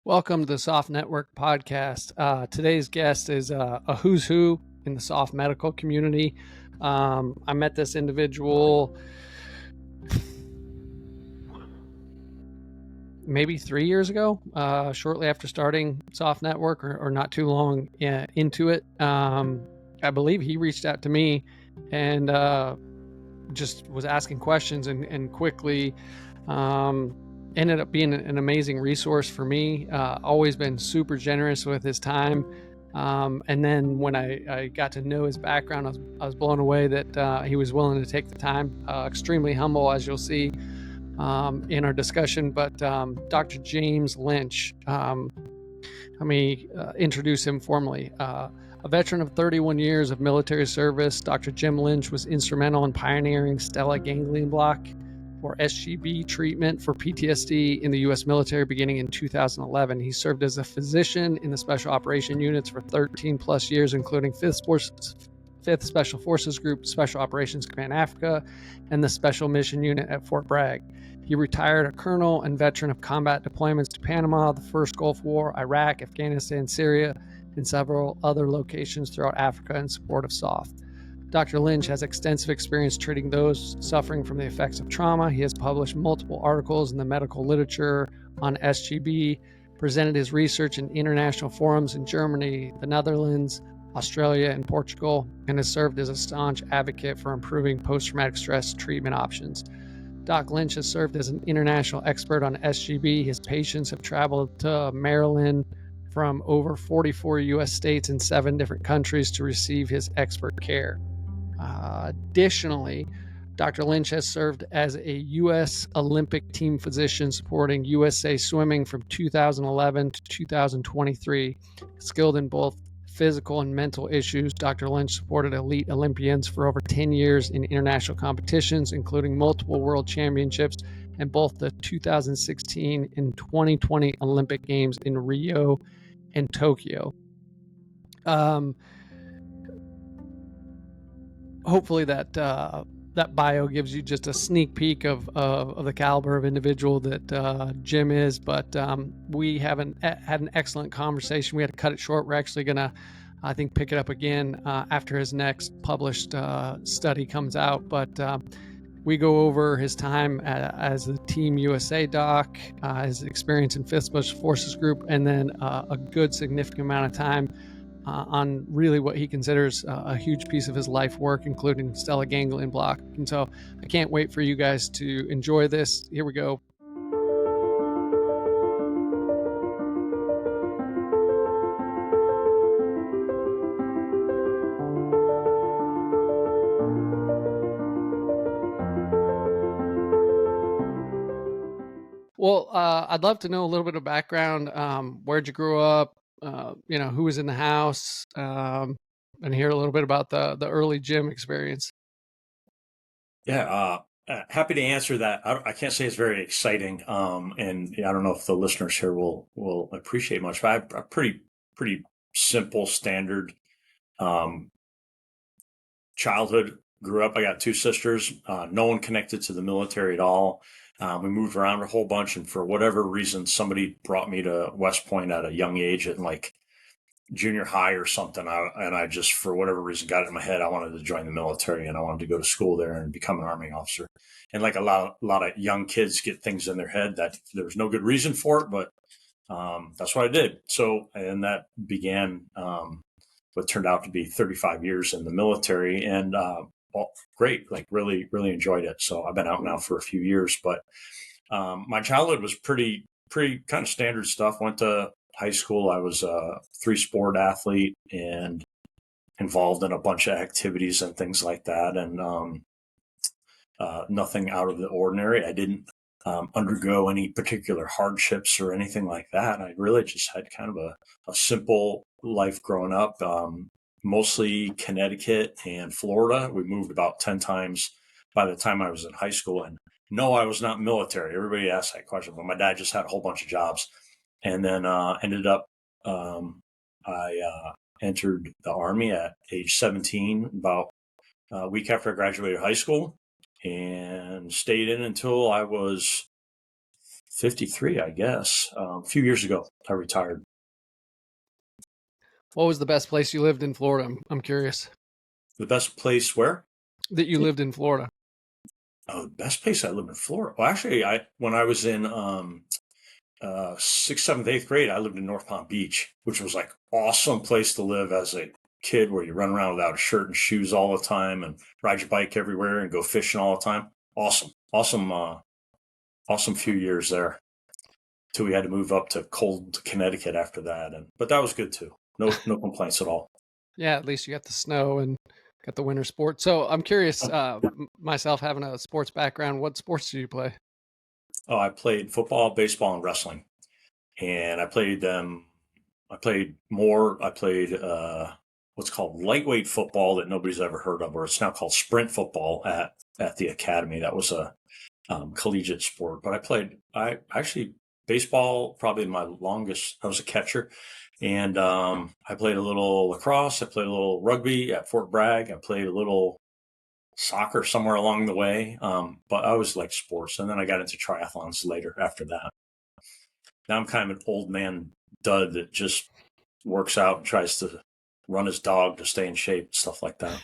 Welcome to the Soft Network podcast. Today's guest is a who's who in the soft medical community. I met this individual maybe 3 years ago, shortly after starting Soft Network, or not too long into it. I believe he reached out to me and just was asking questions and quickly ended up being an amazing resource for me. Always been super generous with his time. And then when I got to know his background, I was blown away that he was willing to take the time. Extremely humble, as you'll see in our discussion. But Dr. James Lynch, let me introduce him formally. A veteran of 31 years of military service, Dr. Jim Lynch was instrumental in pioneering Stellate Ganglion Block, or SGB, treatment for PTSD in the U.S. military beginning in 2011. He served as a physician in the Special Operation Units for 13 plus years, including 5th Special Forces Group, Special Operations Command Africa, and the Special Mission Unit at Fort Bragg. He retired a colonel and veteran of combat deployments to Panama, the First Gulf War, Iraq, Afghanistan, Syria, and several other locations throughout Africa in support of SOFT. Dr. Lynch has extensive experience treating those suffering from the effects of trauma. He has published multiple articles in the medical literature on SGB, presented his research in international forums in Germany, the Netherlands, Australia, and Portugal, and has served as a staunch advocate for improving post-traumatic stress treatment options. Doc Lynch has served as an international expert on SGB. His patients have traveled to Maryland from over 44 U.S. states and 7 different countries to receive his expert care. Additionally, Dr. Lynch has served as a U.S. Olympic team physician supporting USA Swimming from 2011 to 2023. Skilled in both physical and mental issues, Dr. Lynch supported elite Olympians for over 10 years in international competitions, including multiple world championships and both the 2016 and 2020 Olympic Games in Rio and Tokyo. Hopefully that bio gives you just a sneak peek of the caliber of individual that Jim is. But we had an excellent conversation. We had to cut it short. We're actually gonna, I think, pick it up again after his next published study comes out. But we go over his time as the Team USA doc, his experience in 5th Special Forces Group, and then a good significant amount of time on really what he considers a huge piece of his life work, including Stellate Ganglion Block. And so I can't wait for you guys to enjoy this. Here we go. Well, I'd love to know a little bit of background. Where'd you grow up? Who was in the house, and hear a little bit about the early gym experience. Yeah, happy to answer that. I can't say it's very exciting, and I don't know if the listeners here will appreciate much, but I have a pretty simple, standard childhood. Grew up. I got 2 sisters. No one connected to the military at all. We moved around a whole bunch, and for whatever reason, somebody brought me to West Point at a young age, at like junior high or something. And I just, for whatever reason, got it in my head I wanted to join the military, and I wanted to go to school there and become an Army officer. And like a lot of young kids get things in their head that there was no good reason for it, but that's what I did. So, and that began what turned out to be 35 years in the military, and great, like really enjoyed it. So I've been out now for a few years, but my childhood was pretty kind of standard stuff. Went to high school. I was a 3-sport athlete and involved in a bunch of activities and things like that, and nothing out of the ordinary. I didn't undergo any particular hardships or anything like that. I really just had kind of a simple life growing up, mostly Connecticut and Florida. We moved about 10 times by the time I was in high school. And no, I was not military. Everybody asked that question, but my dad just had a whole bunch of jobs. And then ended up, I entered the Army at age 17, about a week after I graduated high school, and stayed in until I was 53, I guess. A few years ago, I retired. What was the best place you lived in Florida? I'm curious. The best place where? That you lived in Florida. Oh, the best place I lived in Florida. Well, actually, when I was in sixth, seventh, eighth grade, I lived in North Palm Beach, which was like awesome place to live as a kid, where you run around without a shirt and shoes all the time and ride your bike everywhere and go fishing all the time. Awesome, awesome few years there. Till we had to move up to cold Connecticut after that, but that was good too. No complaints at all. Yeah, at least you got the snow and got the winter sport. So I'm curious, myself having a sports background, what sports do you play? Oh, I played football, baseball, and wrestling, and I played them. I played more. I played what's called lightweight football that nobody's ever heard of, or it's now called sprint football at the academy. That was a collegiate sport, but I actually baseball probably my longest. I was a catcher, and I played a little lacrosse. I played a little rugby at Fort Bragg. I played a little soccer somewhere along the way, but I always liked sports. And then I got into triathlons later after that. Now I'm kind of an old man dud that just works out and tries to run his dog to stay in shape, stuff like that.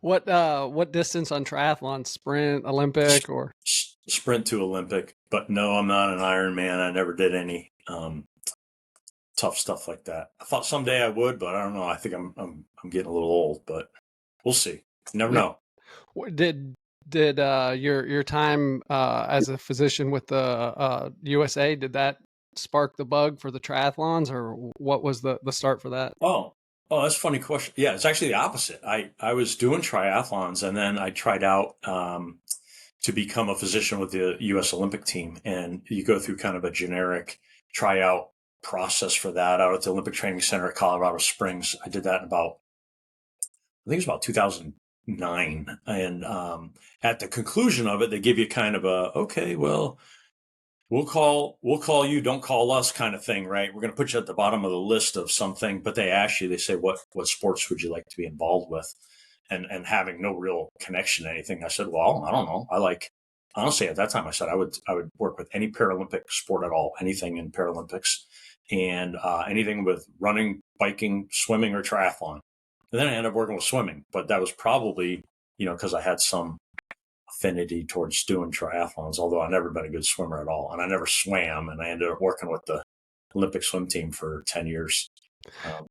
What distance on triathlon? Sprint, Olympic, or Sprint to Olympic, but no, I'm not an Ironman. I never did any tough stuff like that. I thought someday I would, but I don't know. I think I'm getting a little old, but we'll see. You never know. Did your time as a physician with the USA, did that spark the bug for the triathlons, or what was the start for that? Oh, that's a funny question. Yeah, it's actually the opposite. I was doing triathlons, and then I tried out to become a physician with the U.S. Olympic team. And you go through kind of a generic tryout process for that out at the Olympic Training Center at Colorado Springs. I did that in I think it was about 2009. And at the conclusion of it, they give you kind of okay, well, we'll call you, don't call us kind of thing, right? We're going to put you at the bottom of the list of something, but they ask you, they say, what sports would you like to be involved with? And having no real connection to anything, I said, well, I don't know. Honestly, at that time, I said I would work with any Paralympic sport at all, anything in Paralympics, and anything with running, biking, swimming, or triathlon. And then I ended up working with swimming, but that was probably, because I had some affinity towards doing triathlons, although I've never been a good swimmer at all. And I never swam, and I ended up working with the Olympic swim team for 10 years.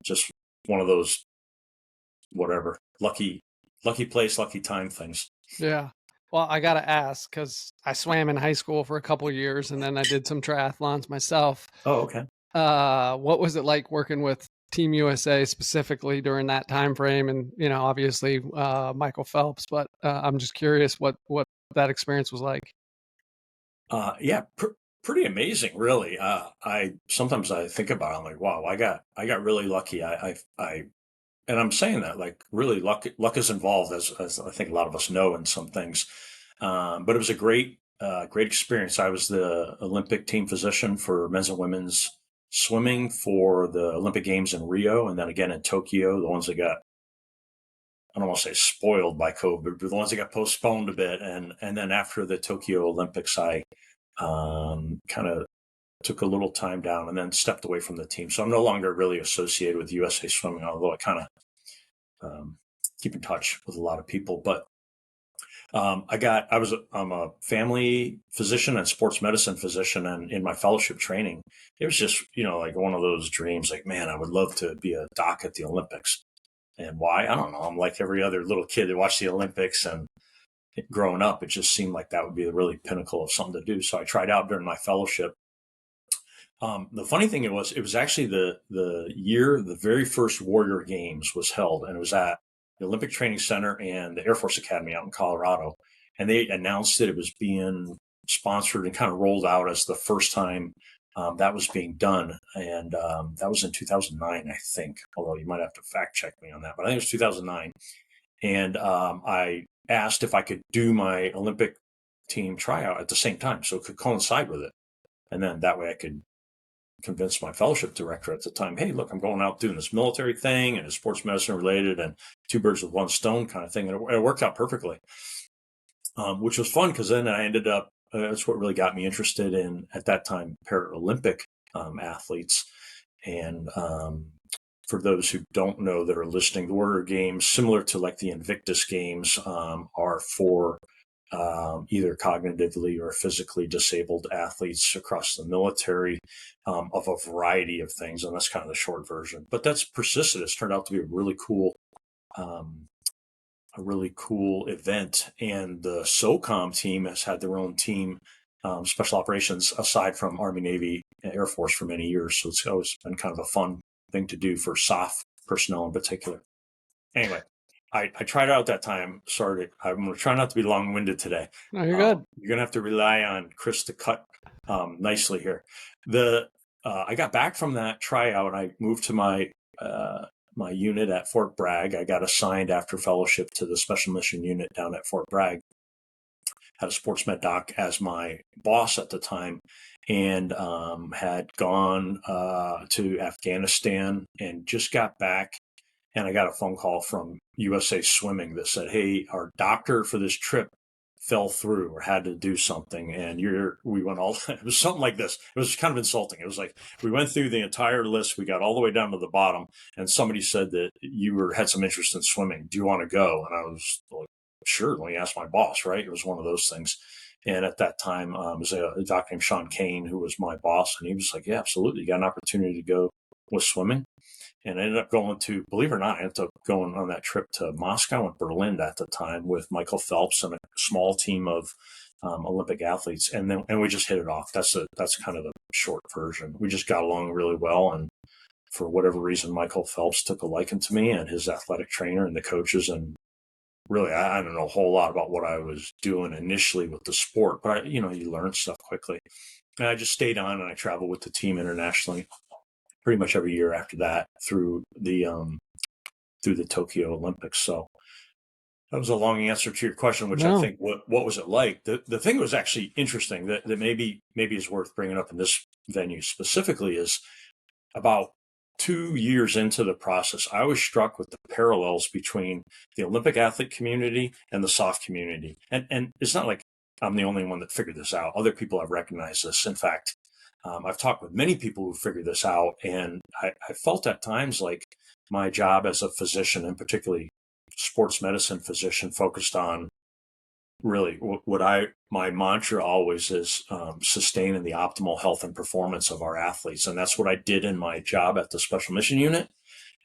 Just one of those, whatever, lucky place, lucky time things. Yeah. Well, I got to ask, because I swam in high school for a couple of years, and then I did some triathlons myself. Oh, okay. What was it like working with Team USA specifically during that time frame? And obviously Michael Phelps, but I'm just curious what that experience was like. Yeah, pretty amazing, really. I sometimes I think about it, I'm like, wow, I got really lucky. And I'm saying that like really luck is involved, as I think a lot of us know in some things. But it was a great experience. I was the Olympic team physician for men's and women's swimming for the Olympic Games in Rio, and then again in Tokyo, the ones that got, I don't want to say spoiled by COVID, but the ones that got postponed a bit. And then after the Tokyo Olympics, I kind of took a little time down and then stepped away from the team. So I'm no longer really associated with USA Swimming, although I kind of keep in touch with a lot of people. But I'm a family physician and sports medicine physician, and in my fellowship training, it was just, like one of those dreams, like, man, I would love to be a doc at the Olympics. And why? I don't know. I'm like every other little kid that watched the Olympics, and growing up, it just seemed like that would be the really pinnacle of something to do. So I tried out during my fellowship. The funny thing it was actually the year the very first Warrior Games was held, and it was at the Olympic Training Center and the Air Force Academy out in Colorado. And they announced that it was being sponsored and kind of rolled out as the first time that was being done. And that was in 2009, I think, although you might have to fact check me on that, but I think it was 2009. And I asked if I could do my Olympic team tryout at the same time, so it could coincide with it. And then that way I could convince my fellowship director at the time, hey, look, I'm going out doing this military thing and it's sports medicine related and two birds with one stone kind of thing. And it worked out perfectly, which was fun, because then I ended up that's what really got me interested in, at that time, Paralympic athletes. And for those who don't know that are listening, the Warrior Games, similar to like the Invictus Games, are for either cognitively or physically disabled athletes across the military, of a variety of things. And that's kind of the short version. But that's persisted. It's turned out to be a really cool event. And the SOCOM team has had their own team, special operations, aside from Army, Navy, and Air Force for many years. So it's always been kind of a fun thing to do for SOF personnel in particular. Anyway, I tried it out that time. Sorry, I'm going to try not to be long-winded today. No, you're good. You're going to have to rely on Chris to cut nicely here. I got back from that tryout. I moved to my unit at Fort Bragg. I got assigned after fellowship to the Special Mission Unit down at Fort Bragg. Had a sports med doc as my boss at the time, and had gone to Afghanistan and just got back. And I got a phone call from USA Swimming that said, "Hey, our doctor for this trip fell through or had to do something, and we went all." It was something like this. It was kind of insulting. It was like, we went through the entire list, we got all the way down to the bottom, and somebody said that you had some interest in swimming. Do you want to go? And I was like, sure. Let me ask my boss. Right? It was one of those things. And at that time, it was a doctor named Sean Kane who was my boss, and he was like, "Yeah, absolutely. You got an opportunity to go with swimming." And I ended up going to, believe it or not, I ended up going on that trip to Moscow and Berlin at the time with Michael Phelps and a small team of Olympic athletes. And we just hit it off. That's kind of the short version. We just got along really well. And for whatever reason, Michael Phelps took a liking to me and his athletic trainer and the coaches. And really, I don't know a whole lot about what I was doing initially with the sport, but you learn stuff quickly. And I just stayed on, and I traveled with the team internationally pretty much every year after that through the Tokyo Olympics. So that was a long answer to your question, which I think, what was it like? The thing that was actually interesting that maybe is worth bringing up in this venue specifically is, about 2 years into the process, I was struck with the parallels between the Olympic athlete community and the SOF community. And it's not like I'm the only one that figured this out. Other people have recognized this. In fact, I've talked with many people who figured this out, and I felt at times like my job as a physician, and particularly sports medicine physician, focused on really my mantra always is sustaining the optimal health and performance of our athletes. And that's what I did in my job at the Special Mission Unit.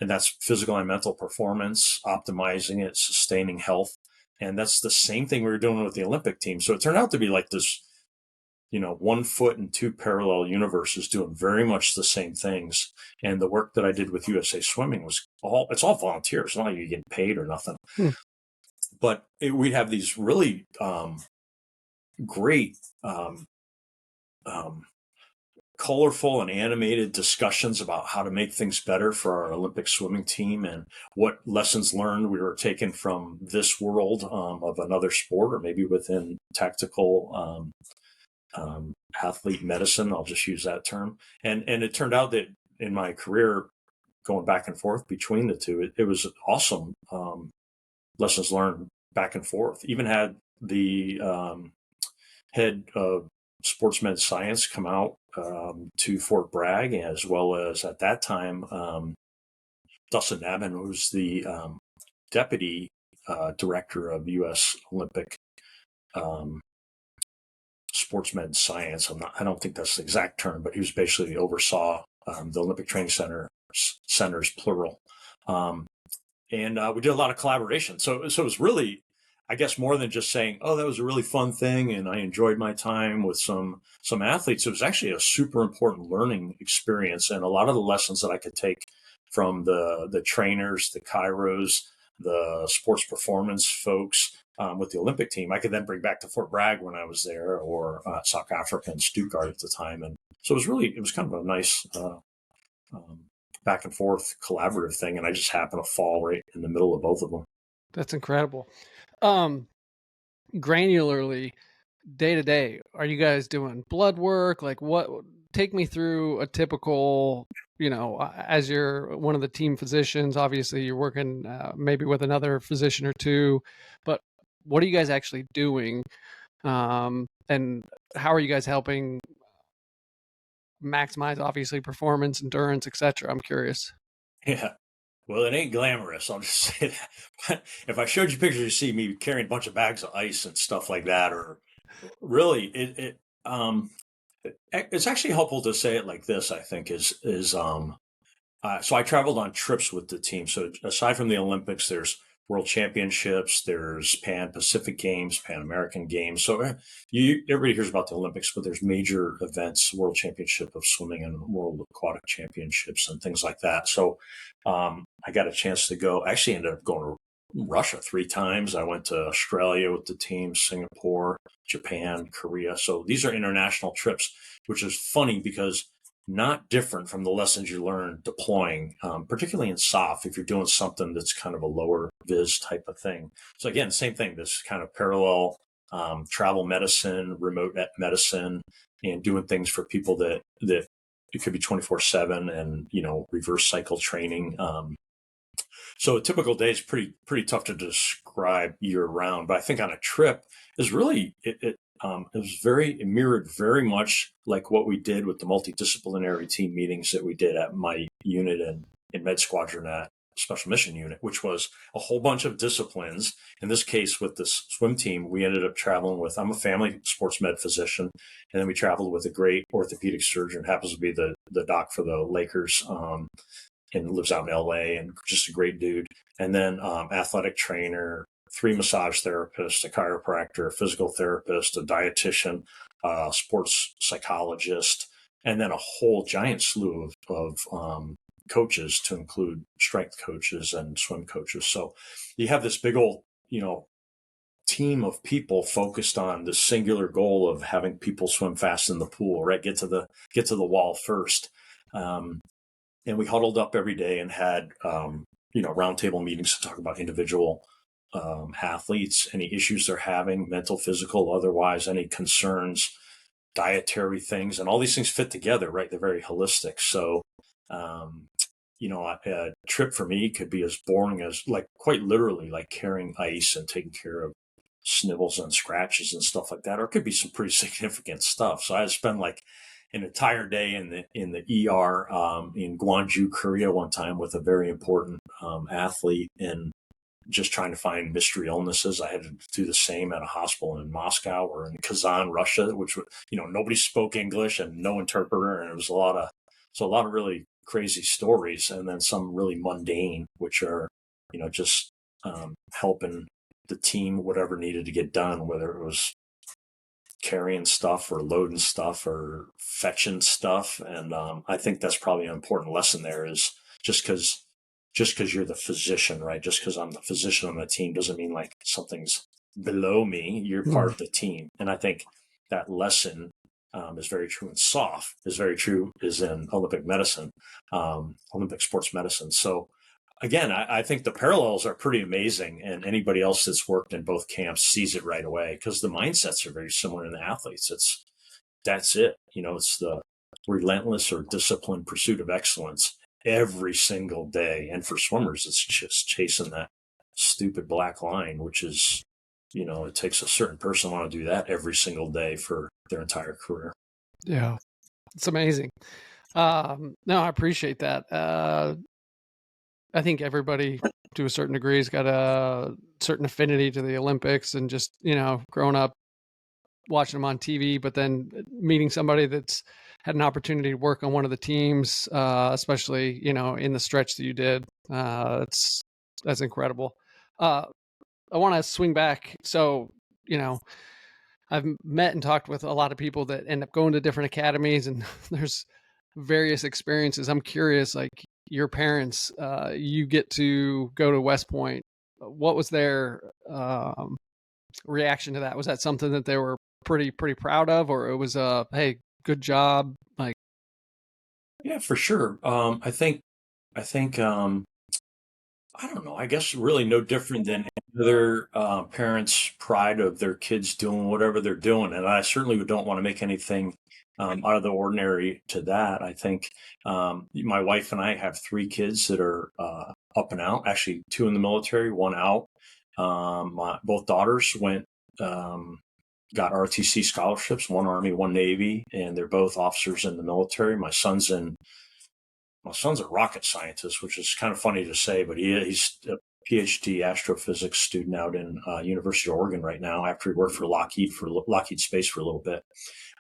And that's physical and mental performance, optimizing it, sustaining health. And that's the same thing we were doing with the Olympic team. So it turned out to be like this, 1 foot in 2 parallel universes doing very much the same things. And the work that I did with USA Swimming it's all volunteer. It's not like you get paid or nothing. But we'd have these really great, colorful and animated discussions about how to make things better for our Olympic swimming team, and what lessons learned we were taking from this world of another sport, or maybe within tactical athlete medicine. I'll just use that term. And it turned out that in my career, going back and forth between the two, it was awesome. Lessons learned back and forth. Even had the head of sports med science come out to Fort Bragg, as well as at that time, Dustin Nabin, who was the deputy director of U.S. Olympic sports med science. I don't think that's the exact term, but he was basically oversaw the Olympic Training centers, plural. And we did a lot of collaboration. So it was really, I guess, more than just saying, "Oh, that was a really fun thing, and I enjoyed my time with some athletes." It was actually a super important learning experience, and a lot of the lessons that I could take from the trainers, the chiros, the sports performance folks with the Olympic team, I could then bring back to Fort Bragg when I was there, or South Africa and Stuttgart at the time. And so it was kind of a nice back and forth collaborative thing. And I just happened to fall right in the middle of both of them. That's incredible. Granularly, day to day, are you guys doing blood work? Like, what? Take me through a typical, as you're one of the team physicians. Obviously, you're working maybe with another physician or two, but what are you guys actually doing? And how are you guys helping maximize, obviously, performance, endurance, etc.? I'm curious. Yeah. Well, it ain't glamorous. I'll just say that. If I showed you pictures, you see me carrying a bunch of bags of ice and stuff like that, or really, it's actually helpful to say it like this. I think so I traveled on trips with the team. So aside from the Olympics, there's World Championships, there's Pan Pacific Games, Pan American Games. So everybody hears about the Olympics, but there's major events, World Championship of Swimming and World Aquatic Championships and things like that. So I got a chance to go. I actually ended up going to Russia 3 times. I went to Australia with the team, Singapore, Japan, Korea. So these are international trips, which is funny because not different from the lessons you learn deploying, particularly in SOF, if you're doing something that's kind of a lower vis type of thing. So again, same thing, this kind of parallel travel medicine, remote medicine, and doing things for people that it could be 24/7 and, reverse cycle training. So a typical day is pretty tough to describe year round, but I think on a trip is really, it mirrored very much like what we did with the multidisciplinary team meetings that we did at my unit in Med Squadron at Special Mission Unit, which was a whole bunch of disciplines. In this case, with the swim team, we ended up traveling with, I'm a family sports med physician, and then we traveled with a great orthopedic surgeon, happens to be the doc for the Lakers, and lives out in LA, and just a great dude. And then athletic trainer, 3 massage therapists, a chiropractor, a physical therapist, a dietitian, a sports psychologist, and then a whole giant slew of coaches, to include strength coaches and swim coaches. So you have this big old, team of people focused on the singular goal of having people swim fast in the pool, right? Get to the wall first. And we huddled up every day and had, roundtable meetings to talk about individual athletes, any issues they're having, mental, physical, otherwise, any concerns, dietary things, and all these things fit together, right? They're very holistic. So, a trip for me could be as boring as, like, quite literally, like carrying ice and taking care of snivels and scratches and stuff like that, or it could be some pretty significant stuff. So I spend like an entire day in the ER in Gwangju, Korea, one time with a very important athlete, and just trying to find mystery illnesses. I had to do the same at a hospital in Moscow or in Kazan, Russia, which, nobody spoke English and no interpreter, and it was a lot of really crazy stories, and then some really mundane, which are, just helping the team whatever needed to get done, whether it was carrying stuff or loading stuff or fetching stuff. And I think that's probably an important lesson there, is just because you're the physician, right? Just because I'm the physician on the team doesn't mean like something's below me. You're part of the team. And I think that lesson is very true in SOF, is in Olympic medicine, Olympic sports medicine. So again, I think the parallels are pretty amazing, and anybody else that's worked in both camps sees it right away, because the mindsets are very similar in the athletes. That's it. It's the relentless or disciplined pursuit of excellence every single day. And for swimmers, it's just chasing that stupid black line, which is, it takes a certain person to want to do that every single day for their entire career. Yeah, it's amazing. No, I appreciate that. I think everybody, to a certain degree, has got a certain affinity to the Olympics, and just, growing up watching them on TV, but then meeting somebody that's had an opportunity to work on one of the teams, especially, in the stretch that you did. That's incredible. I want to swing back. So, I've met and talked with a lot of people that end up going to different academies, and there's various experiences. I'm curious, like your parents, you get to go to West Point. What was their reaction to that? Was that something that they were pretty proud of, or it was hey, good job? Like, yeah, for sure. I think I don't know. I guess really no different than other parents' pride of their kids doing whatever they're doing. And I certainly don't want to make anything out of the ordinary to that. I think my wife and I have 3 kids that are up and out, actually 2 in the military, 1 out. Both daughters went got ROTC scholarships, one Army, one Navy, and they're both officers in the military. My son's a rocket scientist, which is kind of funny to say, but he's a PhD astrophysics student out in University of Oregon right now after he worked for Lockheed Space for a little bit.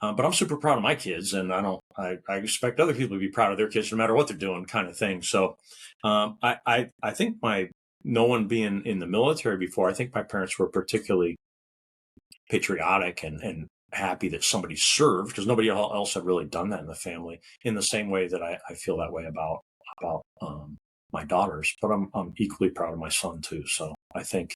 But I'm super proud of my kids, and I expect other people to be proud of their kids no matter what they're doing, kind of thing. So I think no one being in the military before, I think my parents were particularly patriotic and happy that somebody served, because nobody else had really done that in the family in the same way that I feel that way about my daughters. But I'm equally proud of my son too. So I think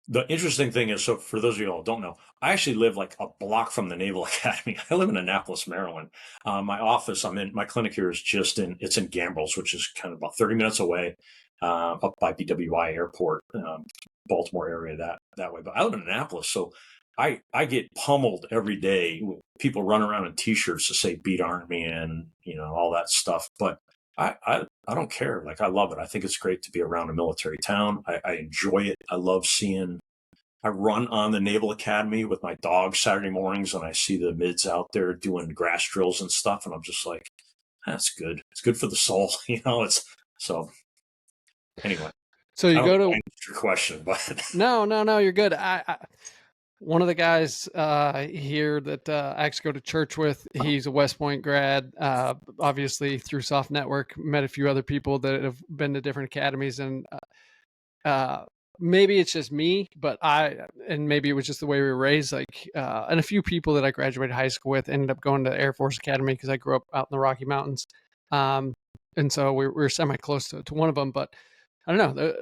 the interesting thing is, so for those of you who don't know, I actually live like a block from the Naval Academy. I live in Annapolis, Maryland. My office, my clinic here is it's in Gambrills, which is kind of about 30 minutes away, up by BWI Airport, Baltimore area that way. But I live in Annapolis, so I get pummeled every day. People run around in T-shirts to say "Beat Army" and all that stuff. But I don't care. Like, I love it. I think it's great to be around a military town. I enjoy it. I love seeing. I run on the Naval Academy with my dog Saturday mornings, and I see the mids out there doing grass drills and stuff, and I'm just like, that's good. It's good for the soul, It's so. Anyway, So you go to your question, but no, you're good. One of the guys here that I actually go to church with, he's a West Point grad. Obviously, through Soft Network, met a few other people that have been to different academies, and maybe it's just me, but maybe it was just the way we were raised. Like, and a few people that I graduated high school with ended up going to Air Force Academy because I grew up out in the Rocky Mountains, and so we were semi close to one of them. But I don't know.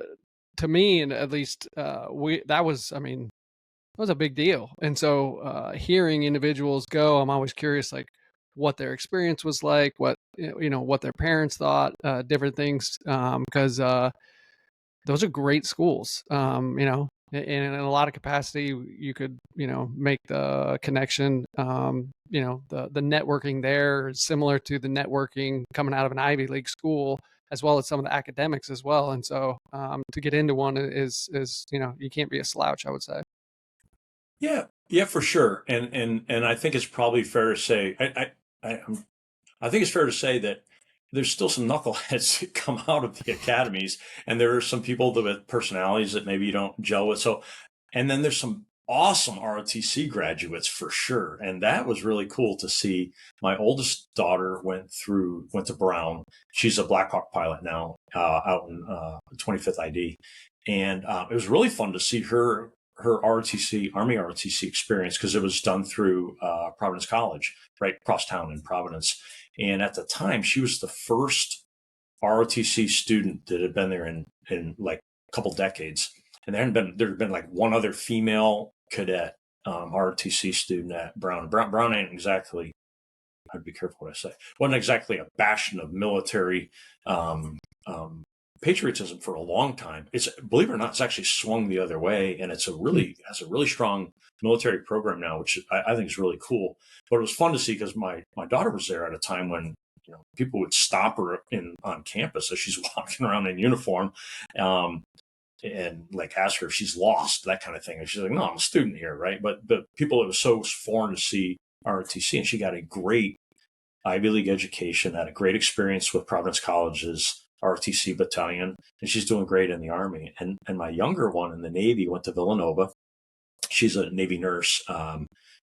To me, and at least that was a big deal. And so hearing individuals go, I'm always curious, like what their experience was like, what what their parents thought, different things, because those are great schools. And in a lot of capacity, you could make the connection. The networking there is similar to the networking coming out of an Ivy League school, as well as some of the academics as well. And so to get into one is you can't be a slouch, I would say. Yeah, for sure. And I think it's probably fair to say, I think it's fair to say that there's still some knuckleheads that come out of the academies, and there are some people with personalities that maybe you don't gel with. So, and then there's some awesome ROTC graduates for sure. And that was really cool to see. My oldest daughter went to Brown. She's a Black Hawk pilot now, out in 25th ID. And it was really fun to see her ROTC, Army ROTC experience, because it was done through Providence College, right across town in Providence. And at the time, she was the first ROTC student that had been there in like a couple decades. And there had been like one other female cadet ROTC student at Brown. Brown ain't exactly, I'd be careful what I say, wasn't exactly a bastion of military patriotism for a long time. It's, believe it or not, it's actually swung the other way, and has a really strong military program now, which I think is really cool. But it was fun to see, because my daughter was there at a time when people would stop her on campus as she's walking around in uniform, and like ask her if she's lost, that kind of thing. And she's like, "No, I'm a student here," right? But people, it was so foreign to see ROTC, and she got a great Ivy League education, had a great experience with Providence College's ROTC battalion, and she's doing great in the Army. And my younger one in the Navy went to Villanova. She's a Navy nurse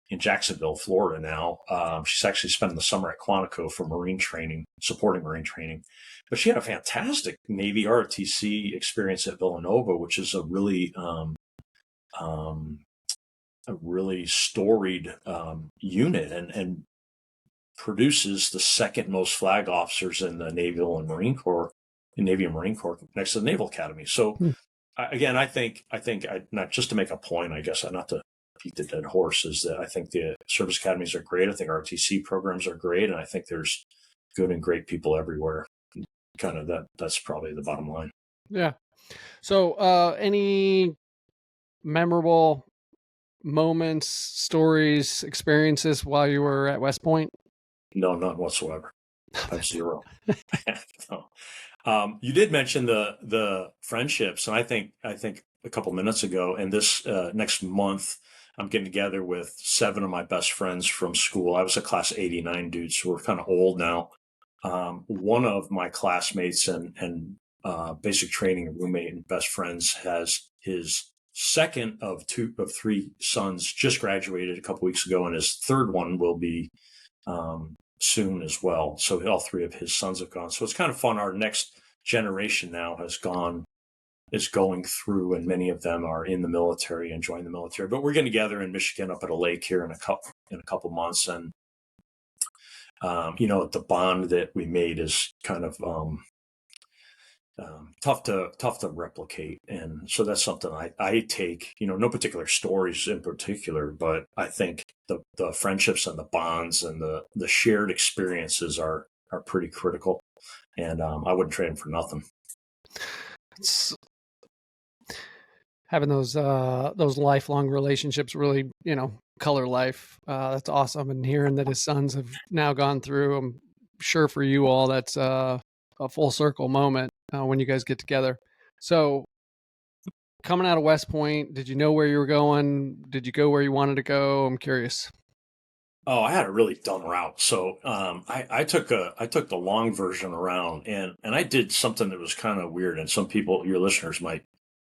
in Jacksonville, Florida now. She's actually spending the summer at Quantico for Marine training, supporting Marine training. But she had a fantastic Navy ROTC experience at Villanova, which is a really storied unit, and produces the second most flag officers in the Navy and Marine Corps, next to the Naval Academy. So again, I think not just to make a point, I guess, not to beat the dead horse, is that I think the service academies are great. I think ROTC programs are great, and I think there's good and great people everywhere. Kind of that's probably the bottom line. Yeah. So any memorable moments, stories, experiences while you were at West Point? No, none whatsoever. I have zero. No. You did mention the friendships, and I think a couple minutes ago. And this next month, I'm getting together with 7 of my best friends from school. I was a class 89 dude, so we're kind of old now. One of my classmates and basic training roommate and best friends has his second of 3 sons just graduated a couple weeks ago, and his third one will be soon as well. So all 3 of his sons have gone. So it's kind of fun. Our next generation now is going through, and many of them are in the military and joined the military. But we're getting together in Michigan up at a lake here in a couple months, and the bond that we made is kind of tough to replicate. And so that's something I take, no particular stories in particular, but I think the friendships and the bonds and the shared experiences are pretty critical. And I wouldn't trade them for nothing. It's having those lifelong relationships really, color life. That's awesome. And hearing that his sons have now gone through, I'm sure for you all, that's a full circle moment when you guys get together. So coming out of West Point, did you know where you were going? Did you go where you wanted to go? I'm curious. Oh, I had a really dumb route. So I took the long version around, and I did something that was kind of weird. And some people, your listeners, might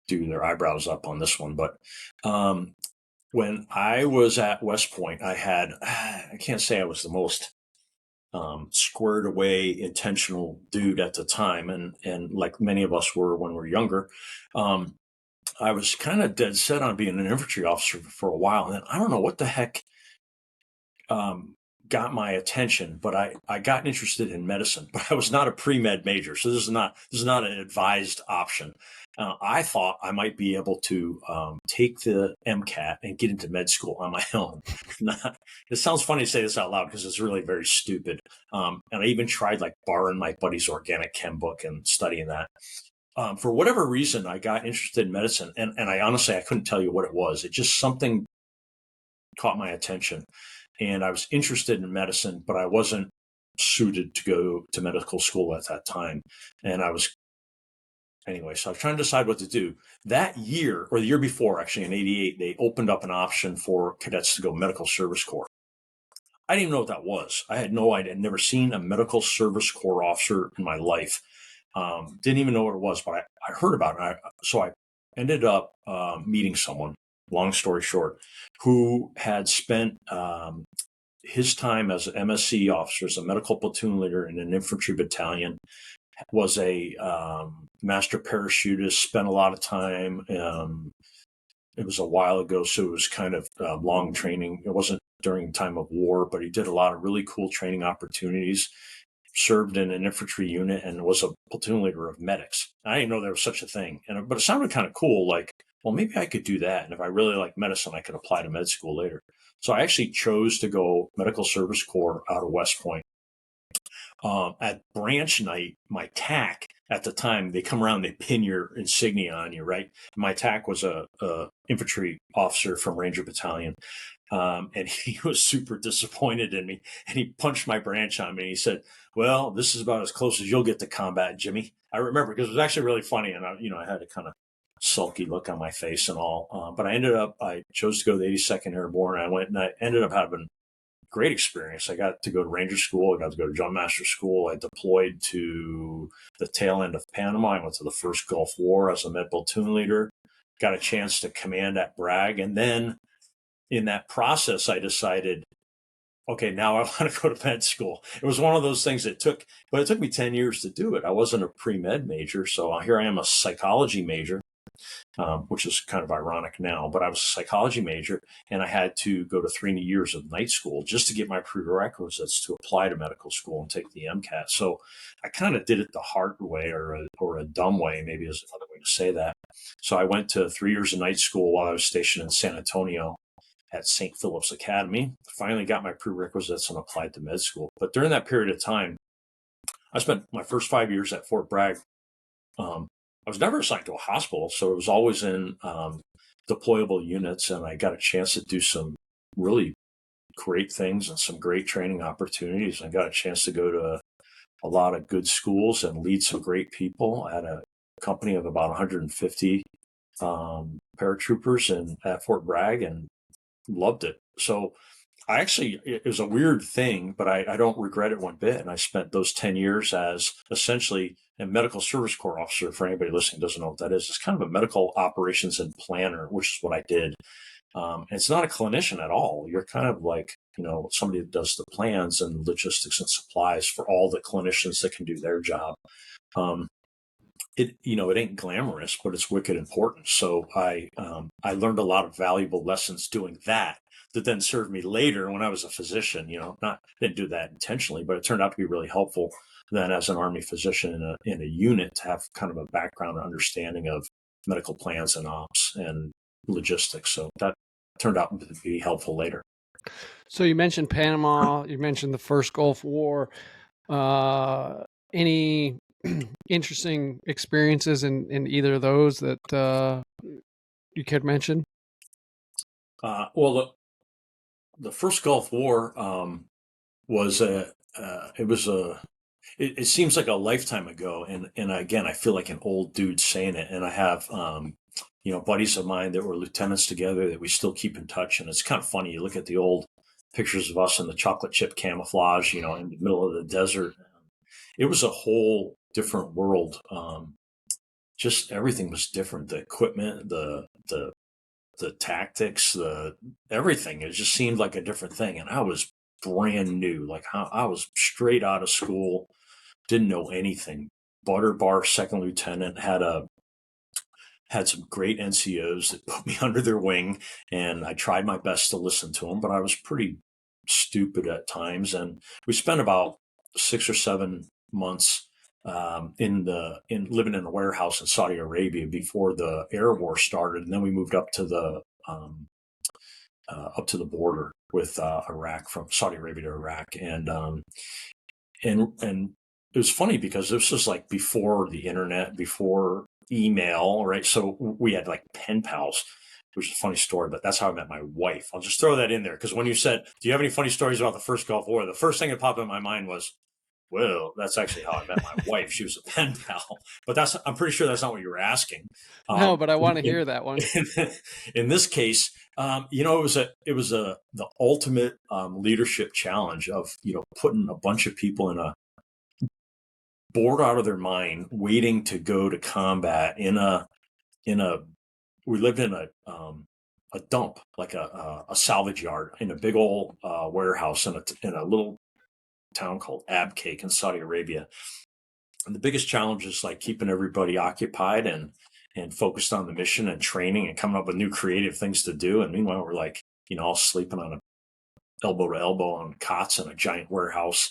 do their eyebrows up on this one. But when I was at West Point, I can't say I was the most squared away, intentional dude at the time, and like many of us were when we were younger. I was kind of dead set on being an infantry officer for a while, and then I don't know what the heck got my attention, but I got interested in medicine, but I was not a pre-med major. So this is not an advised option. I thought I might be able to take the MCAT and get into med school on my own. It sounds funny to say this out loud because it's really very stupid. And I even tried like borrowing my buddy's organic chem book and studying that. For whatever reason, I got interested in medicine, and I honestly, I couldn't tell you what it was. It just something caught my attention. And I was interested in medicine, but I wasn't suited to go to medical school at that time. And so I was trying to decide what to do. That year, or the year before, actually in '88, they opened up an option for cadets to go medical service corps. I didn't even know what that was. I had no idea. I'd never seen a medical service corps officer in my life. Didn't even know what it was, but I heard about it. So I ended up meeting someone, long story short, who had spent his time as an MSc officer, as a medical platoon leader in an infantry battalion, was a master parachutist, spent a lot of time. It was a while ago, so it was kind of long training. It wasn't during time of war, but he did a lot of really cool training opportunities, served in an infantry unit, and was a platoon leader of medics. I didn't know there was such a thing, but it sounded kind of cool. Like, well, maybe I could do that. And if I really like medicine, I could apply to med school later. So I actually chose to go medical service corps out of West Point. At branch night, my TAC at the time, they come around, they pin your insignia on you, right? My TAC was a infantry officer from Ranger Battalion. And he was super disappointed in me, and he punched my branch on me. And he said, "Well, this is about as close as you'll get to combat, Jimmy." I remember because it was actually really funny, and I had a kind of sulky look on my face and all. But I chose to go to the 82nd Airborne. I went, and I ended up having a great experience. I got to go to Ranger School. I got to go to Drum Master School. I deployed to the tail end of Panama. I went to the first Gulf War as a med platoon leader. Got a chance to command at Bragg, and then in that process, I decided, okay, now I want to go to med school. It was one of those things it took me 10 years to do it. I wasn't a pre-med major. So here I am, a psychology major, which is kind of ironic now, but I was a psychology major, and I had to go to 3 years of night school just to get my prerequisites to apply to medical school and take the MCAT. So I kind of did it the hard way, or a dumb way, maybe is another way to say that. So I went to 3 years of night school while I was stationed in San Antonio at St. Philip's Academy. Finally got my prerequisites and applied to med school. But during that period of time, I spent my first 5 years at Fort Bragg. I was never assigned to a hospital, so it was always in deployable units, and I got a chance to do some really great things and some great training opportunities. I got a chance to go to a lot of good schools and lead some great people. I had a company of about 150 paratroopers at Fort Bragg and loved it. So it was a weird thing, but I don't regret it one bit. And I spent those 10 years as essentially a medical service corps officer. For anybody listening who doesn't know what that is, it's kind of a medical operations and planner, which is what I did. And it's not a clinician at all. You're kind of like, somebody that does the plans and logistics and supplies for all the clinicians that can do their job. It ain't glamorous, but it's wicked important. So I learned a lot of valuable lessons doing that then served me later when I was a physician. Didn't do that intentionally, but it turned out to be really helpful then as an Army physician in a unit to have kind of a background and understanding of medical plans and ops and logistics. So that turned out to be helpful later. So you mentioned Panama, you mentioned the first Gulf War. Any interesting experiences in either of those that you could mention? Well, the first Gulf War it seems like a lifetime ago, and again, I feel like an old dude saying it. And I have buddies of mine that were lieutenants together that we still keep in touch, and it's kind of funny. You look at the old pictures of us in the chocolate chip camouflage, in the middle of the desert. It was a whole different world. Just everything was different. The equipment, the tactics, everything. It just seemed like a different thing. And I was brand new. Like I was straight out of school, didn't know anything. Butter bar second lieutenant, had some great NCOs that put me under their wing, and I tried my best to listen to them, but I was pretty stupid at times. And we spent about 6 or 7 months living in a warehouse in Saudi Arabia before the air war started, and then we moved up to the border with Iraq, from Saudi Arabia to Iraq, and it was funny because this was like before the internet, before email, right? So we had like pen pals, which is a funny story, but that's how I met my wife. I'll just throw that in there because when you said, "Do you have any funny stories about the first Gulf War?" the first thing that popped in my mind was, well, that's actually how I met my wife. She was a pen pal, but I'm pretty sure that's not what you were asking. No, but I want to hear that one. In this case, it was the ultimate leadership challenge of putting a bunch of people in a bored out of their mind, waiting to go to combat we lived in a dump, like a salvage yard in a big old warehouse in a little town called Abqaiq in Saudi Arabia. And the biggest challenge is like keeping everybody occupied and focused on the mission and training and coming up with new creative things to do. And meanwhile, we're like, all sleeping on elbow to elbow on cots in a giant warehouse